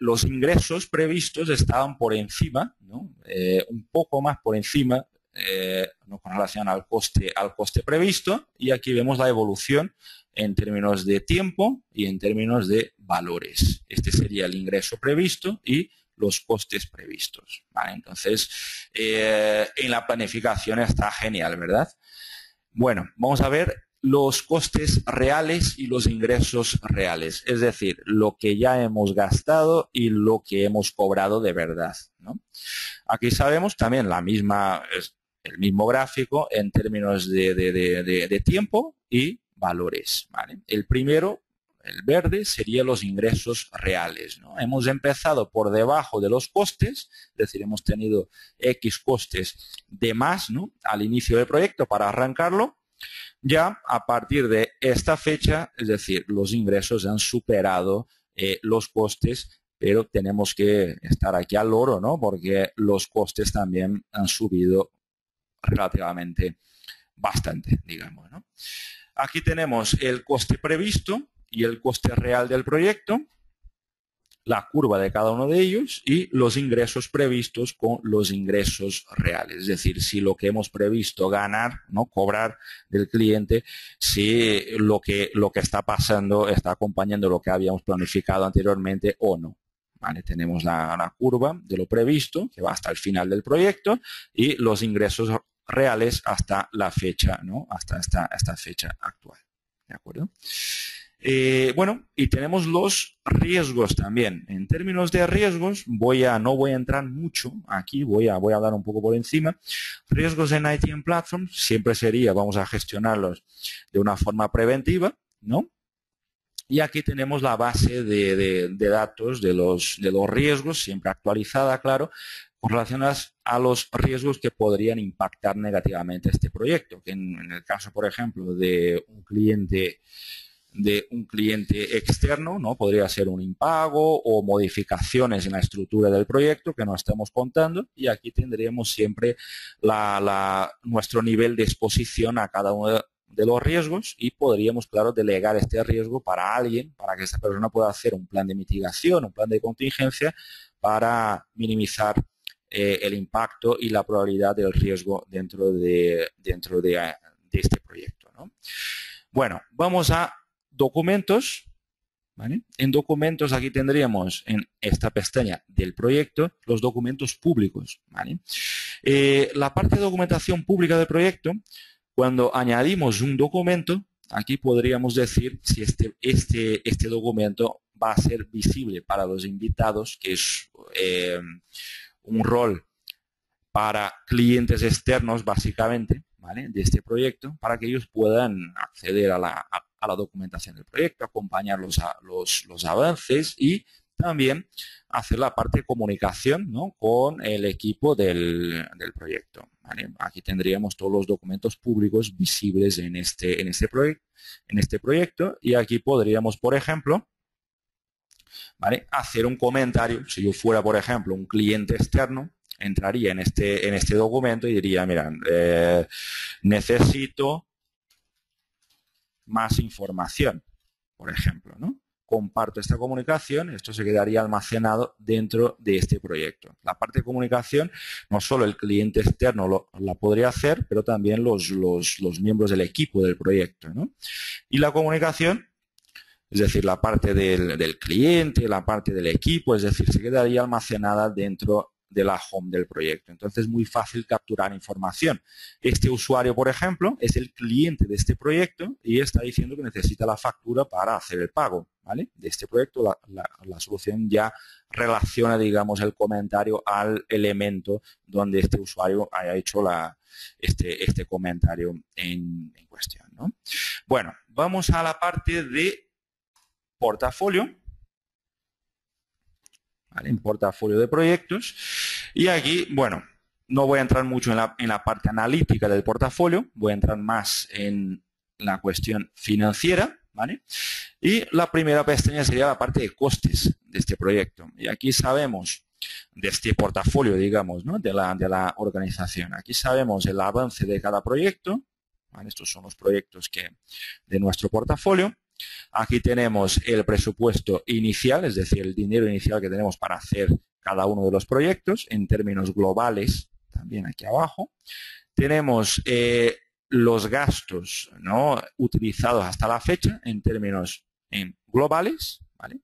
los ingresos previstos estaban por encima, ¿no?, un poco más por encima, ¿no?, con relación al coste previsto, y aquí vemos la evolución en términos de tiempo y en términos de valores. Este sería el ingreso previsto y los costes previstos, ¿vale? Entonces, en la planificación está genial, ¿verdad? Bueno, vamos a ver los costes reales y los ingresos reales, es decir, lo que ya hemos gastado y lo que hemos cobrado de verdad, ¿no? Aquí sabemos también el mismo gráfico en términos de tiempo y valores, ¿vale? El primero, el verde, sería los ingresos reales, ¿no? Hemos empezado por debajo de los costes, es decir, hemos tenido X costes de más, ¿no?, al inicio del proyecto para arrancarlo. Ya a partir de esta fecha, es decir, los ingresos han superado los costes, pero tenemos que estar aquí al loro, ¿no?, porque los costes también han subido relativamente bastante, digamos, ¿no? Aquí tenemos el coste previsto y el coste real del proyecto, la curva de cada uno de ellos y los ingresos previstos con los ingresos reales. Es decir, si lo que hemos previsto ganar, ¿no?, cobrar del cliente, si lo que está pasando está acompañando lo que habíamos planificado anteriormente o no. ¿Vale? Tenemos la curva de lo previsto, que va hasta el final del proyecto, y los ingresos reales hasta la fecha, ¿no?, hasta esta fecha actual. ¿De acuerdo? Bueno, y tenemos los riesgos también. En términos de riesgos, no voy a entrar mucho aquí, voy a hablar un poco por encima. Riesgos en ITM Platform siempre sería, vamos a gestionarlos de una forma preventiva, ¿no? Y aquí tenemos la base de datos de los riesgos, siempre actualizada, claro, con relación a los riesgos que podrían impactar negativamente este proyecto. Que en el caso, por ejemplo, de un cliente externo, ¿no?, podría ser un impago o modificaciones en la estructura del proyecto que no estamos contando, y aquí tendríamos siempre nuestro nivel de exposición a cada uno de los riesgos, y podríamos, claro, delegar este riesgo para alguien, para que esa persona pueda hacer un plan de mitigación, un plan de contingencia para minimizar el impacto y la probabilidad del riesgo dentro de este proyecto, ¿no? Bueno, vamos a documentos, ¿vale? En documentos aquí tendríamos en esta pestaña del proyecto los documentos públicos, ¿vale? La parte de documentación pública del proyecto, cuando añadimos un documento, aquí podríamos decir si este documento va a ser visible para los invitados, que es un rol para clientes externos, básicamente, ¿vale?, de este proyecto, para que ellos puedan acceder a la documentación del proyecto, acompañar los avances y también hacer la parte de comunicación, ¿no?, con el equipo del proyecto, ¿vale? Aquí tendríamos todos los documentos públicos visibles en este proyecto, y aquí podríamos, por ejemplo, ¿vale?, hacer un comentario. Si yo fuera, por ejemplo, un cliente externo, entraría en este documento y diría, mira, necesito más información, por ejemplo, ¿no?, comparto esta comunicación, esto se quedaría almacenado dentro de este proyecto. La parte de comunicación, no solo el cliente externo la podría hacer, pero también los miembros del equipo del proyecto, ¿no? Y la comunicación, es decir, la parte del cliente, la parte del equipo, es decir, se quedaría almacenada dentro de la home del proyecto. Entonces es muy fácil capturar información. Este usuario, por ejemplo, es el cliente de este proyecto y está diciendo que necesita la factura para hacer el pago, ¿vale? De este proyecto la solución ya relaciona, digamos, el comentario al elemento donde este usuario haya hecho este comentario en cuestión, ¿no? Bueno, vamos a la parte de portafolio. ¿Vale? En portafolio de proyectos. Y aquí, bueno, no voy a entrar mucho en la parte analítica del portafolio, voy a entrar más en la cuestión financiera, ¿vale? Y la primera pestaña sería la parte de costes de este proyecto. Y aquí sabemos de este portafolio, digamos, ¿no? de la organización. Aquí sabemos el avance de cada proyecto, ¿vale? Estos son los proyectos de nuestro portafolio. Aquí tenemos el presupuesto inicial, es decir, el dinero inicial que tenemos para hacer cada uno de los proyectos en términos globales, también aquí abajo. Tenemos los gastos, ¿no?, utilizados hasta la fecha en términos globales, ¿vale?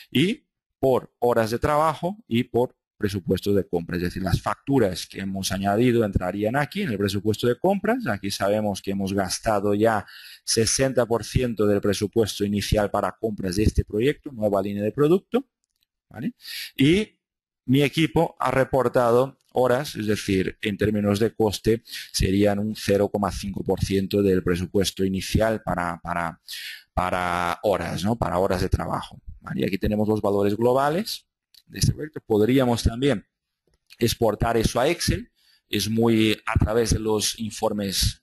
Y por horas de trabajo y por presupuesto de compra, es decir, las facturas que hemos añadido entrarían aquí en el presupuesto de compras. Aquí sabemos que hemos gastado ya 60% del presupuesto inicial para compras de este proyecto, nueva línea de producto, ¿vale? Y mi equipo ha reportado horas, es decir, en términos de coste serían un 0,5% del presupuesto inicial para horas, ¿no? Para horas de trabajo, ¿vale? Y aquí tenemos los valores globales de este proyecto. Podríamos también exportar eso a Excel, es muy a través de los informes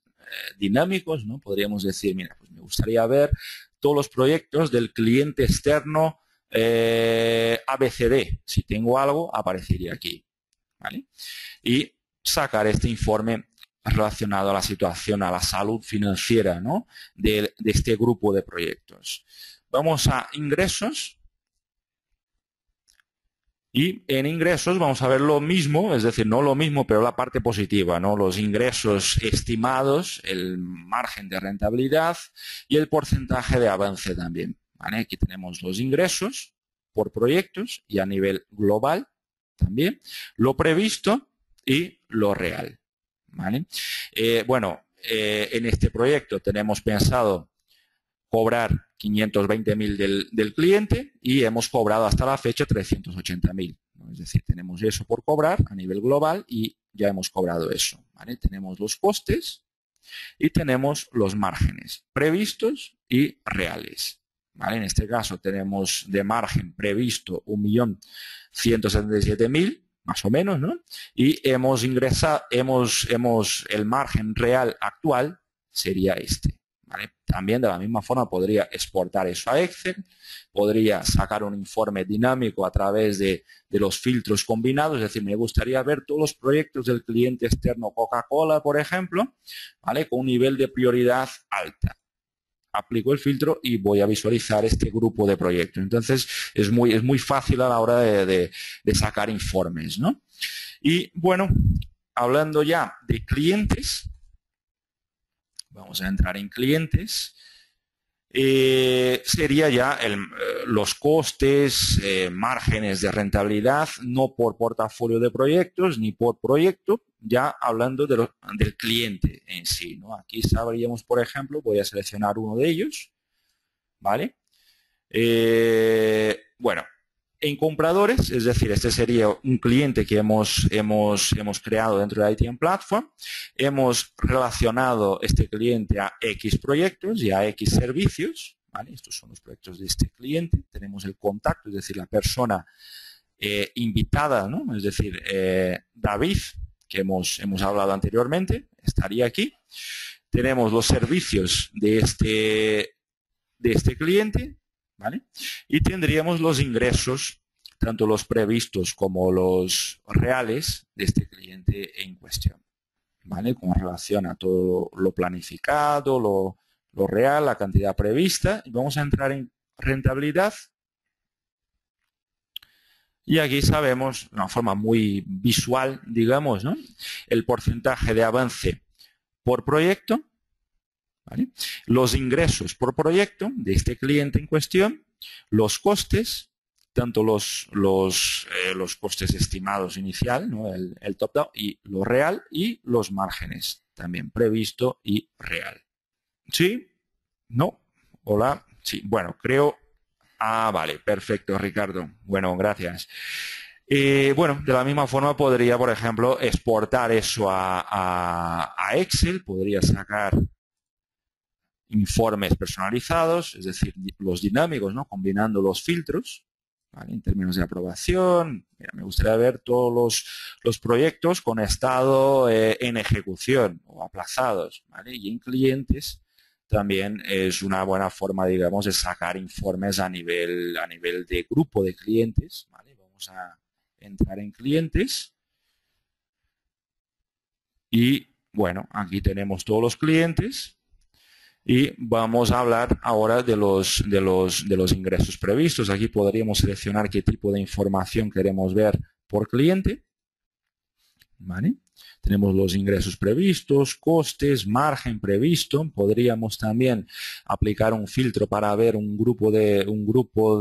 dinámicos, ¿no? Podríamos decir, mira, pues me gustaría ver todos los proyectos del cliente externo ABCD. Si tengo algo, aparecería aquí, ¿vale? Y sacar este informe relacionado a la situación, a la salud financiera, ¿no?, de este grupo de proyectos. Vamos a ingresos. Y en ingresos vamos a ver lo mismo, es decir, no lo mismo, pero la parte positiva, ¿no? Los ingresos estimados, el margen de rentabilidad y el porcentaje de avance también, ¿vale? Aquí tenemos los ingresos por proyectos y a nivel global también, lo previsto y lo real, ¿vale? En este proyecto tenemos pensado cobrar 520.000 del cliente y hemos cobrado hasta la fecha 380.000, ¿no? Es decir, tenemos eso por cobrar a nivel global y ya hemos cobrado eso, ¿vale? Tenemos los costes y tenemos los márgenes previstos y reales, ¿vale? En este caso tenemos de margen previsto 1.177.000, más o menos, ¿no? Y hemos ingresado, el margen real actual sería este, ¿vale? También de la misma forma podría exportar eso a Excel, podría sacar un informe dinámico a través de los filtros combinados, es decir, me gustaría ver todos los proyectos del cliente externo Coca-Cola, por ejemplo, ¿vale?, con un nivel de prioridad alta. Aplico el filtro y voy a visualizar este grupo de proyectos. Entonces, es muy fácil a la hora de sacar informes, ¿no? Y bueno, hablando ya de clientes, vamos a entrar en clientes. Sería ya los costes, márgenes de rentabilidad, no por portafolio de proyectos ni por proyecto, ya hablando del cliente en sí, ¿no? Aquí sabríamos, por ejemplo, voy a seleccionar uno de ellos, ¿vale? Bueno, en compradores, es decir, este sería un cliente que hemos creado dentro de ITM Platform. Hemos relacionado este cliente a X proyectos y a X servicios, ¿vale? Estos son los proyectos de este cliente. Tenemos el contacto, es decir, la persona invitada, ¿no? Es decir, David, que hemos hablado anteriormente, estaría aquí. Tenemos los servicios de este cliente, ¿vale? Y tendríamos los ingresos, tanto los previstos como los reales de este cliente en cuestión, ¿vale? Con relación a todo lo planificado, lo real, la cantidad prevista. Y vamos a entrar rentabilidad. Y aquí sabemos, de una forma muy visual, digamos, ¿no?, el porcentaje de avance por proyecto, ¿vale?, los ingresos por proyecto de este cliente en cuestión, los costes, tanto los costes estimados inicial, ¿no?, el top-down, y lo real, y los márgenes, también previsto y real. ¿Sí? ¿No? Hola. Sí. Bueno, creo... Ah, vale. Perfecto, Ricardo. Bueno, gracias. Bueno, de la misma forma podría, por ejemplo, exportar eso a Excel. Podría sacar informes personalizados, es decir, los dinámicos, ¿no?, combinando los filtros, ¿vale?, en términos de aprobación. Mira, me gustaría ver todos los proyectos con estado en ejecución o aplazados, ¿vale? Y en clientes también es una buena forma, digamos, de sacar informes a nivel de grupo de clientes, ¿vale? Vamos a entrar en clientes y, bueno, aquí tenemos todos los clientes. Y vamos a hablar ahora de los ingresos previstos. Aquí podríamos seleccionar qué tipo de información queremos ver por cliente, ¿vale? Tenemos los ingresos previstos, costes, margen previsto. Podríamos también aplicar un filtro para ver un grupo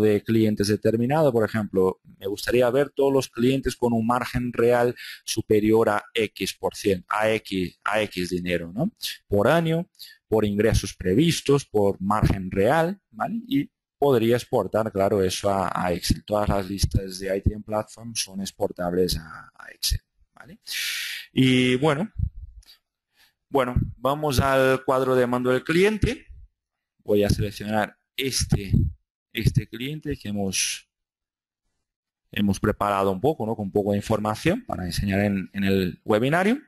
de clientes determinado. Por ejemplo, me gustaría ver todos los clientes con un margen real superior a X%, a X dinero, ¿no?, por año, por ingresos previstos, por margen real, ¿vale? Y podría exportar, claro, eso a Excel. Todas las listas de ITM Platform son exportables a Excel, ¿vale? Y bueno, vamos al cuadro de mando del cliente. Voy a seleccionar este cliente que hemos preparado un poco, ¿no?, con un poco de información para enseñar en el webinario.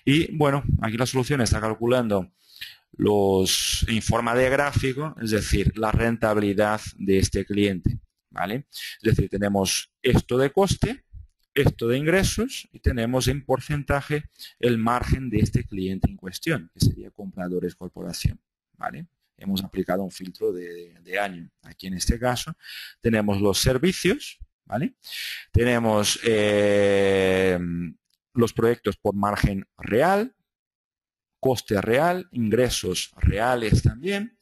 Y bueno, aquí la solución está calculando en forma de gráfico, es decir, la rentabilidad de este cliente, ¿vale? Es decir, tenemos esto de coste, esto de ingresos, y tenemos en porcentaje el margen de este cliente en cuestión, que sería compradores corporación, ¿vale? Hemos aplicado un filtro de año. Aquí en este caso tenemos los servicios, ¿vale? Tenemos los proyectos por margen real, coste real, ingresos reales también,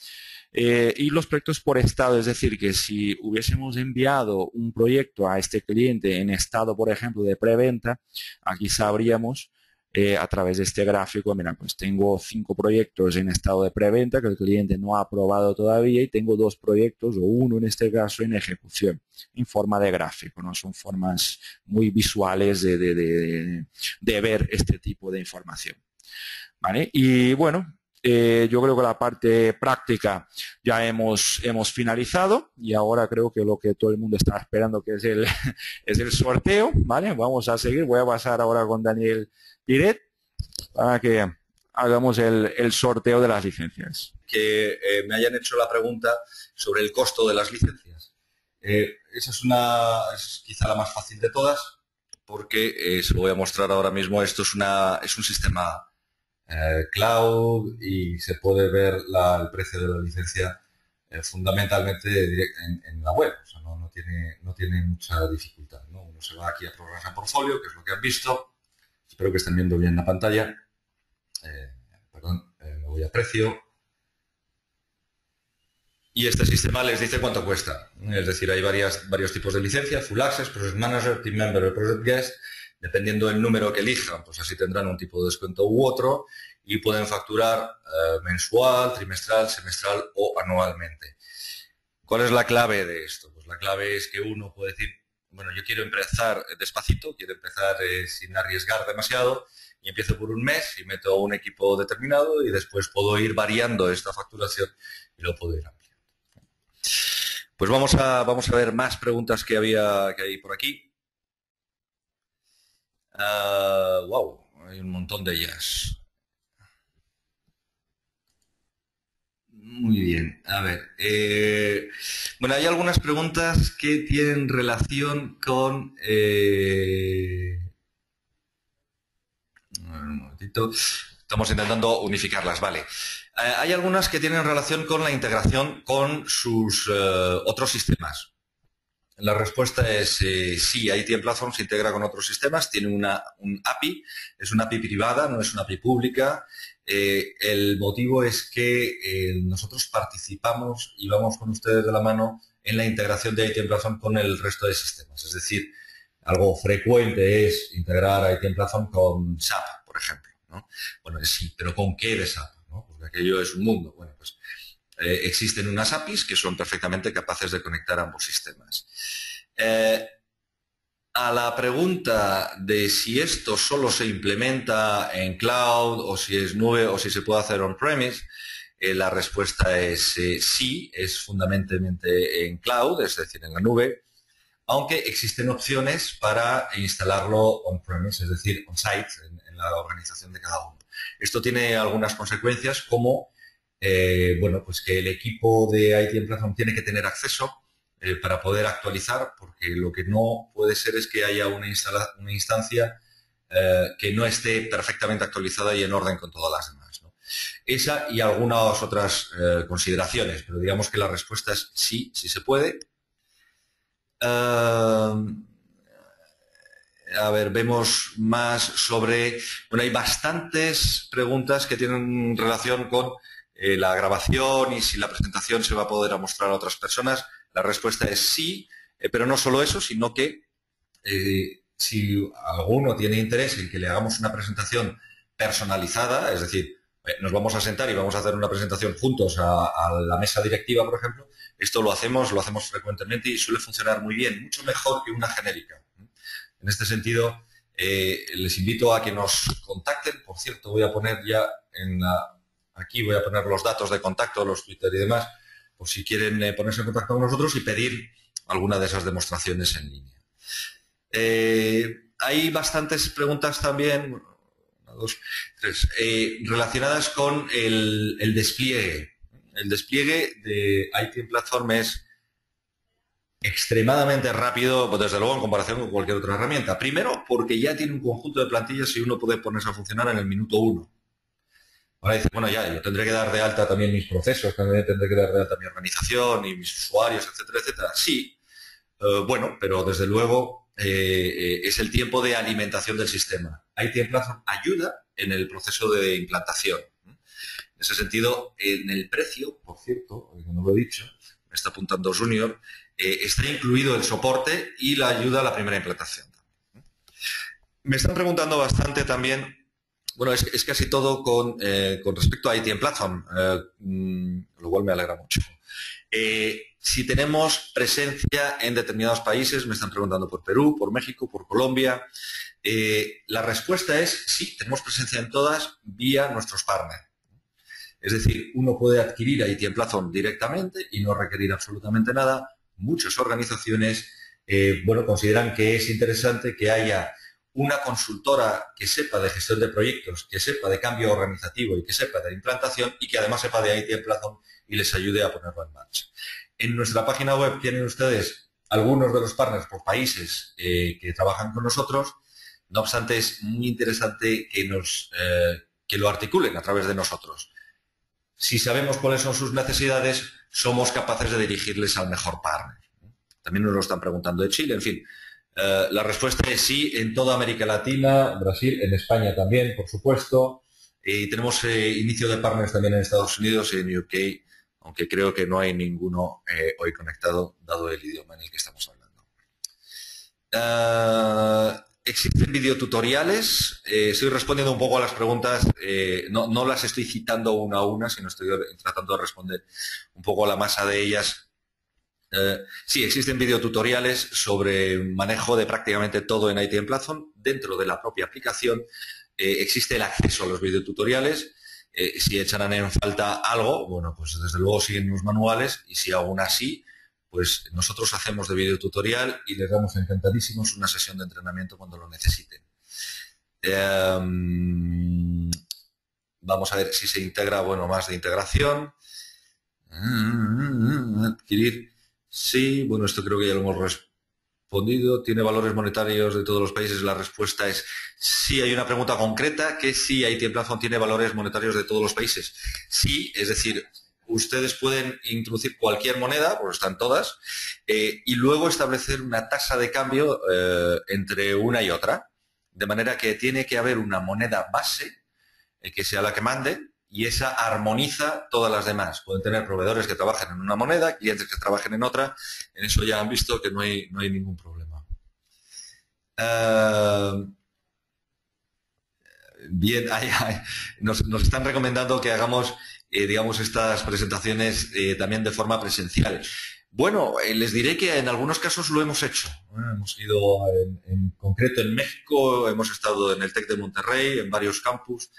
y los proyectos por estado, es decir, que si hubiésemos enviado un proyecto a este cliente en estado, por ejemplo, de preventa, aquí sabríamos a través de este gráfico, mira, pues tengo 5 proyectos en estado de preventa que el cliente no ha aprobado todavía, y tengo 2 proyectos, o 1 en este caso, en ejecución, en forma de gráfico, ¿no? Son formas muy visuales de ver este tipo de información, ¿vale? Y bueno, yo creo que la parte práctica ya hemos finalizado, y ahora creo que lo que todo el mundo está esperando, que es es el sorteo, ¿vale? Vamos a seguir. Voy a pasar ahora con Daniel Piret para que hagamos el sorteo de las licencias. Que me hayan hecho la pregunta sobre el costo de las licencias. Esa es quizá la más fácil de todas, porque se lo voy a mostrar ahora mismo. Esto es un sistema cloud, y se puede ver el precio de la licencia fundamentalmente en la web. O sea, no tiene mucha dificultad, ¿no? Uno se va aquí a programas en portfolio, que es lo que han visto. Espero que estén viendo bien la pantalla. Me voy a precio. Y este sistema les dice cuánto cuesta. Es decir, hay varios tipos de licencias: Full Access, Project Manager, Team Member o Project Guest. Dependiendo del número que elijan, pues así tendrán un tipo de descuento u otro, y pueden facturar mensual, trimestral, semestral o anualmente. ¿Cuál es la clave de esto? Pues la clave es que uno puede decir, bueno, yo quiero empezar despacito, quiero empezar sin arriesgar demasiado, y empiezo por un mes y meto un equipo determinado, y después puedo ir variando esta facturación y lo puedo ir ampliando. Pues vamos a ver más preguntas que hay por aquí. Wow, hay un montón de ellas. Muy bien, a ver. Bueno, hay algunas preguntas que tienen relación con... a ver, un momentito. Estamos intentando unificarlas, vale. Hay algunas que tienen relación con la integración con sus otros sistemas. La respuesta es sí, ITM Platform se integra con otros sistemas, tiene un API, es una API privada, no es una API pública. El motivo es que nosotros participamos y vamos con ustedes de la mano en la integración de ITM Platform con el resto de sistemas. Es decir, algo frecuente es integrar ITM Platform con SAP, por ejemplo, ¿no? Bueno, sí, pero ¿con qué de SAP? ¿No? Porque aquello es un mundo. Bueno, pues existen unas APIs que son perfectamente capaces de conectar ambos sistemas. A la pregunta de si esto solo se implementa en cloud o si es nube o si se puede hacer on-premise, la respuesta es sí, es fundamentalmente en cloud, es decir, en la nube, aunque existen opciones para instalarlo on-premise, es decir, on-site, en la organización de cada uno. Esto tiene algunas consecuencias como bueno, pues que el equipo de ITM Platform tiene que tener acceso para poder actualizar, porque lo que no puede ser es que haya una instancia que no esté perfectamente actualizada y en orden con todas las demás, ¿no? Esa y algunas otras consideraciones, pero digamos que la respuesta es sí, sí se puede. A ver, vemos más sobre... Bueno, hay bastantes preguntas que tienen relación con la grabación y si la presentación se va a poder mostrar a otras personas. La respuesta es sí, pero no solo eso, sino que si alguno tiene interés en que le hagamos una presentación personalizada, es decir, nos vamos a sentar y vamos a hacer una presentación juntos a la mesa directiva, por ejemplo, esto lo hacemos frecuentemente y suele funcionar muy bien, mucho mejor que una genérica. En este sentido, les invito a que nos contacten. Por cierto, voy a poner ya aquí voy a poner los datos de contacto, los Twitter y demás, por si quieren ponerse en contacto con nosotros y pedir alguna de esas demostraciones en línea. Hay bastantes preguntas también, una, dos, tres, relacionadas con el despliegue. El despliegue de ITM Platform es extremadamente rápido, pues desde luego en comparación con cualquier otra herramienta. Primero, porque ya tiene un conjunto de plantillas y uno puede ponerse a funcionar en el minuto 1. Ahora dice, bueno, ya, yo tendré que dar de alta también mis procesos, también tendré que dar de alta mi organización y mis usuarios, etcétera, etcétera. Sí, bueno, pero desde luego es el tiempo de alimentación del sistema. ITM Platform ayuda en el proceso de implantación. En ese sentido, en el precio, por cierto, no lo he dicho, me está apuntando Junior, está incluido el soporte y la ayuda a la primera implantación. Me están preguntando bastante también, bueno, es casi todo con respecto a ITM Platform, lo cual me alegra mucho. Si tenemos presencia en determinados países, me están preguntando por Perú, por México, por Colombia. La respuesta es sí, tenemos presencia en todas vía nuestros partners. Es decir, uno puede adquirir ITM Platform directamente y no requerir absolutamente nada. Muchas organizaciones bueno, consideran que es interesante que haya una consultora que sepa de gestión de proyectos, que sepa de cambio organizativo y que sepa de implantación y que además sepa de ITM Platform y les ayude a ponerlo en marcha. En nuestra página web tienen ustedes algunos de los partners por países que trabajan con nosotros. No obstante, es muy interesante que lo articulen a través de nosotros. Si sabemos cuáles son sus necesidades, somos capaces de dirigirles al mejor partner. También nos lo están preguntando de Chile, en fin. La respuesta es sí, en toda América Latina, Brasil, en España también, por supuesto. Y tenemos inicio de partners también en Estados Unidos y en UK, aunque creo que no hay ninguno hoy conectado, dado el idioma en el que estamos hablando. Existen videotutoriales. Estoy respondiendo un poco a las preguntas. No las estoy citando una a una, sino estoy tratando de responder un poco a la masa de ellas. Sí, existen videotutoriales sobre manejo de prácticamente todo en ITM Platform. Dentro de la propia aplicación existe el acceso a los videotutoriales. Si echan en falta algo, bueno, pues desde luego siguen los manuales y si aún así, pues nosotros hacemos de videotutorial y les damos encantadísimos una sesión de entrenamiento cuando lo necesiten. Vamos a ver si se integra, bueno, más de integración. Adquirir. Sí, bueno, esto creo que ya lo hemos respondido. ¿Tiene valores monetarios de todos los países? La respuesta es sí. Hay una pregunta concreta que sí, ITM Platform tiene valores monetarios de todos los países. Sí, es decir, ustedes pueden introducir cualquier moneda, porque están todas, y luego establecer una tasa de cambio entre una y otra, de manera que tiene que haber una moneda base que sea la que mande, y esa armoniza todas las demás. Pueden tener proveedores que trabajen en una moneda, clientes que trabajen en otra. En eso ya han visto que no hay ningún problema. Bien, nos están recomendando que hagamos, digamos, estas presentaciones también de forma presencial. Bueno, les diré que en algunos casos lo hemos hecho. Hemos ido en concreto en México, hemos estado en el TEC de Monterrey, en varios campus,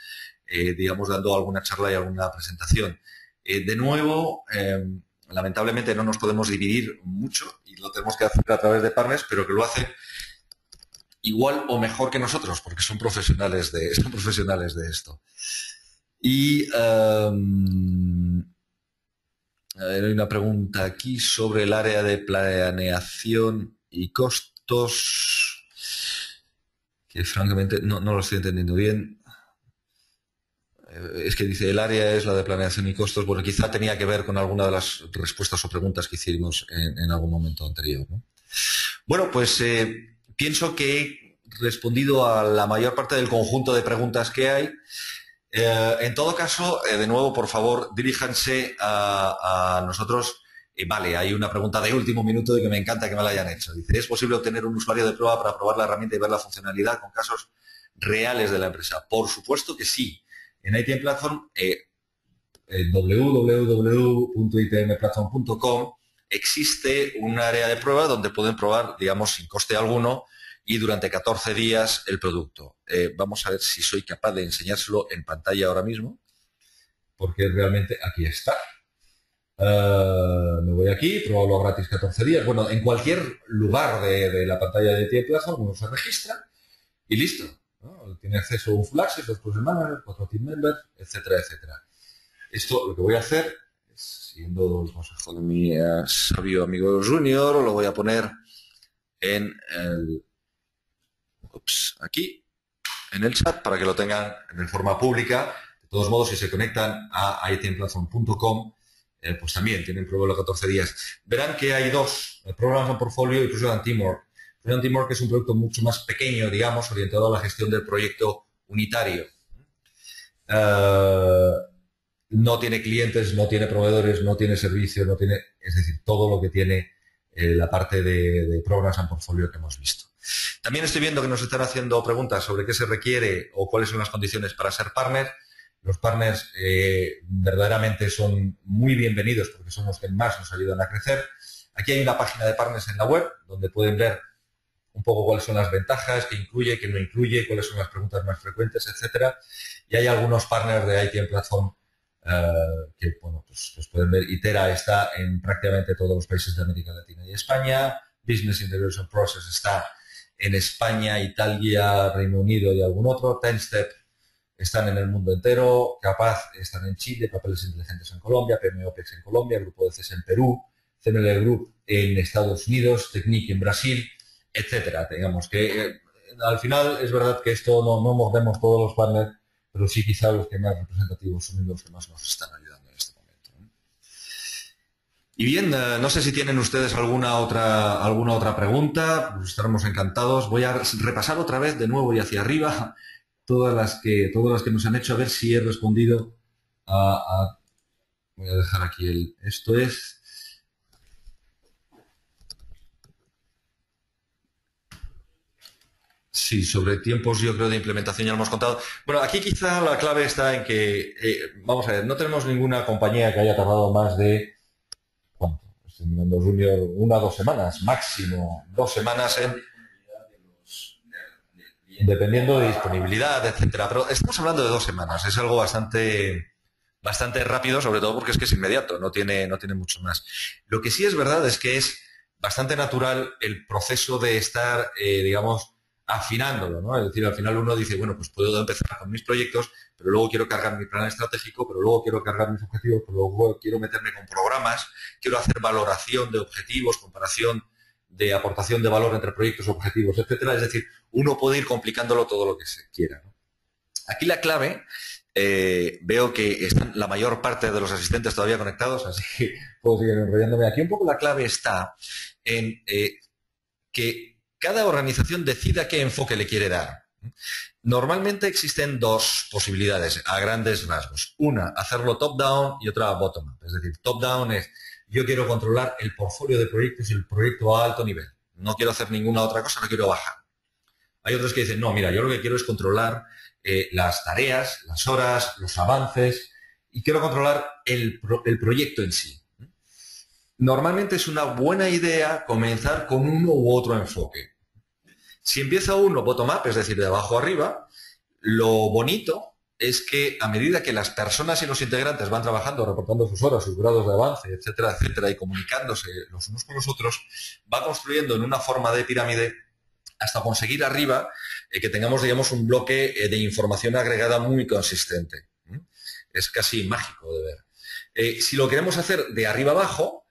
digamos, dando alguna charla y alguna presentación. De nuevo, lamentablemente no nos podemos dividir mucho y lo tenemos que hacer a través de partners, pero que lo hacen igual o mejor que nosotros, porque son profesionales de esto. Y hay una pregunta aquí sobre el área de planeación y costos, que francamente no lo estoy entendiendo bien. Es que dice, el área es la de planeación y costos. Bueno, quizá tenía que ver con alguna de las respuestas o preguntas que hicimos en algún momento anterior, ¿no? Bueno, pues pienso que he respondido a la mayor parte del conjunto de preguntas que hay. En todo caso, de nuevo, por favor, diríjanse a nosotros. Vale, hay una pregunta de último minuto y que me encanta que me la hayan hecho. Dice, ¿es posible obtener un usuario de prueba para probar la herramienta y ver la funcionalidad con casos reales de la empresa? Por supuesto que sí. En ITM Platform, www.itmplatform.com, existe un área de prueba donde pueden probar, digamos, sin coste alguno y durante 14 días el producto. Vamos a ver si soy capaz de enseñárselo en pantalla ahora mismo, porque realmente aquí está. Me voy aquí, probarlo gratis 14 días. Bueno, en cualquier lugar de la pantalla de ITM Platform uno se registra y listo, ¿no? Tiene acceso a un full access, 2 project managers, 4 team members, etcétera, etcétera. Esto lo que voy a hacer, siguiendo los consejos de mi sabio amigo Junior, lo voy a poner en el, aquí, en el chat, para que lo tengan en forma pública. De todos modos, si se conectan a itmplatform.com, pues también tienen prueba los 14 días. Verán que hay dos, Programs and Portfolio y Project and Teamwork. Project and Teamwork es un producto mucho más pequeño, digamos, orientado a la gestión del proyecto unitario. No tiene clientes, no tiene proveedores, no tiene servicios, no tiene, es decir, todo lo que tiene la parte de Programs and Portfolio que hemos visto. También estoy viendo que nos están haciendo preguntas sobre qué se requiere o cuáles son las condiciones para ser partner. Los partners verdaderamente son muy bienvenidos porque son los que más nos ayudan a crecer. Aquí hay una página de partners en la web donde pueden ver un poco cuáles son las ventajas, qué incluye, qué no incluye, cuáles son las preguntas más frecuentes, etcétera. Y hay algunos partners de ITM Platform que, bueno, pues pueden ver. Itera está en prácticamente todos los países de América Latina y España. Business Integration Process está en España, Italia, Reino Unido y algún otro. Tenstep están en el mundo entero. Capaz están en Chile, Papeles Inteligentes en Colombia, PMOPEX en Colombia, Grupo de CES en Perú, CML Group en Estados Unidos, Technique en Brasil, etcétera. Digamos que al final es verdad que esto no mordemos todos los partners, pero sí quizá los que más representativos son los que más nos están ayudando en este momento. Y bien, no sé si tienen ustedes alguna otra pregunta, pues estaremos encantados. Voy a repasar otra vez de nuevo y hacia arriba todas las que nos han hecho, a ver si he respondido a voy a dejar aquí esto es. Sí, sobre tiempos yo creo de implementación ya lo hemos contado. Bueno, aquí quizá la clave está en que, vamos a ver, no tenemos ninguna compañía que haya tardado más de, ¿cuánto? Estoy mirando Junior, 1 o 2 semanas, máximo 2 semanas dependiendo de disponibilidad, etcétera. Pero estamos hablando de 2 semanas, es algo bastante rápido, sobre todo porque es que es inmediato, no tiene mucho más. Lo que sí es verdad es que es bastante natural el proceso de estar, digamos, afinándolo, ¿no? Es decir, al final uno dice, bueno, pues puedo empezar con mis proyectos, pero luego quiero cargar mi plan estratégico, pero luego quiero cargar mis objetivos, pero luego quiero meterme con programas, quiero hacer valoración de objetivos, comparación de aportación de valor entre proyectos, objetivos, etcétera. Es decir, uno puede ir complicándolo todo lo que se quiera, ¿no? Aquí la clave, veo que están la mayor parte de los asistentes todavía conectados, así que puedo seguir enrollándome. Aquí un poco la clave está en que cada organización decida qué enfoque le quiere dar. Normalmente existen dos posibilidades a grandes rasgos. Una, hacerlo top-down y otra bottom-up. Es decir, top-down es yo quiero controlar el portfolio de proyectos y el proyecto a alto nivel. No quiero hacer ninguna otra cosa, no quiero bajar. Hay otros que dicen, no, mira, yo lo que quiero es controlar las tareas, las horas, los avances y quiero controlar el proyecto en sí. Normalmente es una buena idea comenzar con uno u otro enfoque. Si empieza uno bottom-up, es decir, de abajo arriba, lo bonito es que a medida que las personas y los integrantes van trabajando, reportando sus horas, sus grados de avance, etcétera, etcétera, y comunicándose los unos con los otros, va construyendo en una forma de pirámide hasta conseguir arriba que tengamos, digamos, un bloque de información agregada muy consistente. Es casi mágico de ver. Si lo queremos hacer de arriba abajo,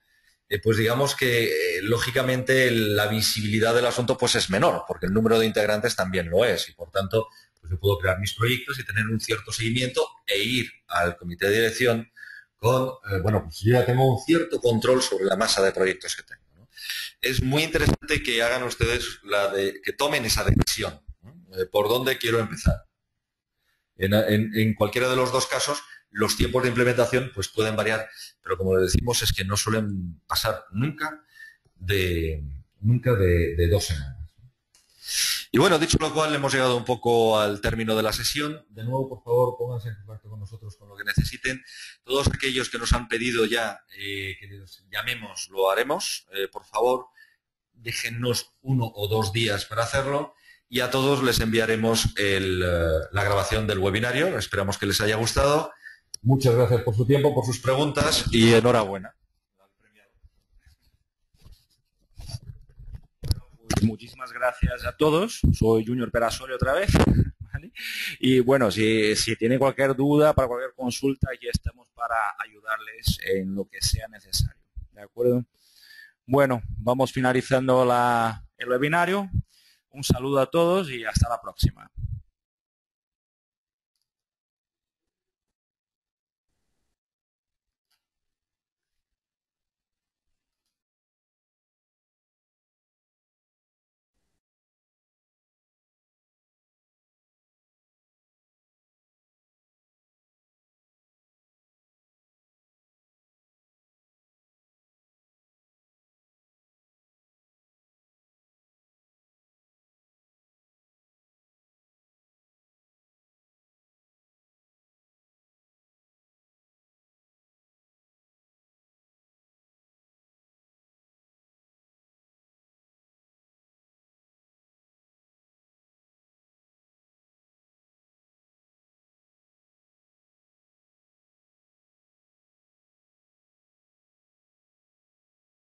pues digamos que lógicamente la visibilidad del asunto pues es menor, porque el número de integrantes también lo es y por tanto pues yo puedo crear mis proyectos y tener un cierto seguimiento e ir al comité de dirección con, bueno, pues yo ya tengo un cierto control sobre la masa de proyectos que tengo, ¿no? Es muy interesante que hagan ustedes que tomen esa decisión, ¿no? ¿Por dónde quiero empezar? En cualquiera de los dos casos, los tiempos de implementación pues pueden variar, pero como le decimos es que no suelen pasar nunca de 2 semanas. Y bueno, dicho lo cual, hemos llegado un poco al término de la sesión. De nuevo, por favor, pónganse en contacto con nosotros con lo que necesiten. Todos aquellos que nos han pedido ya que les llamemos, lo haremos. Por favor, déjennos 1 o 2 días para hacerlo. Y a todos les enviaremos la grabación del webinario. Esperamos que les haya gustado. Muchas gracias por su tiempo, por sus preguntas y enhorabuena. Pues muchísimas gracias a todos. Soy Junior Perasorio otra vez. ¿Vale? Y bueno, si tienen cualquier duda, para cualquier consulta, aquí estamos para ayudarles en lo que sea necesario. ¿De acuerdo? Bueno, vamos finalizando el webinario. Un saludo a todos y hasta la próxima.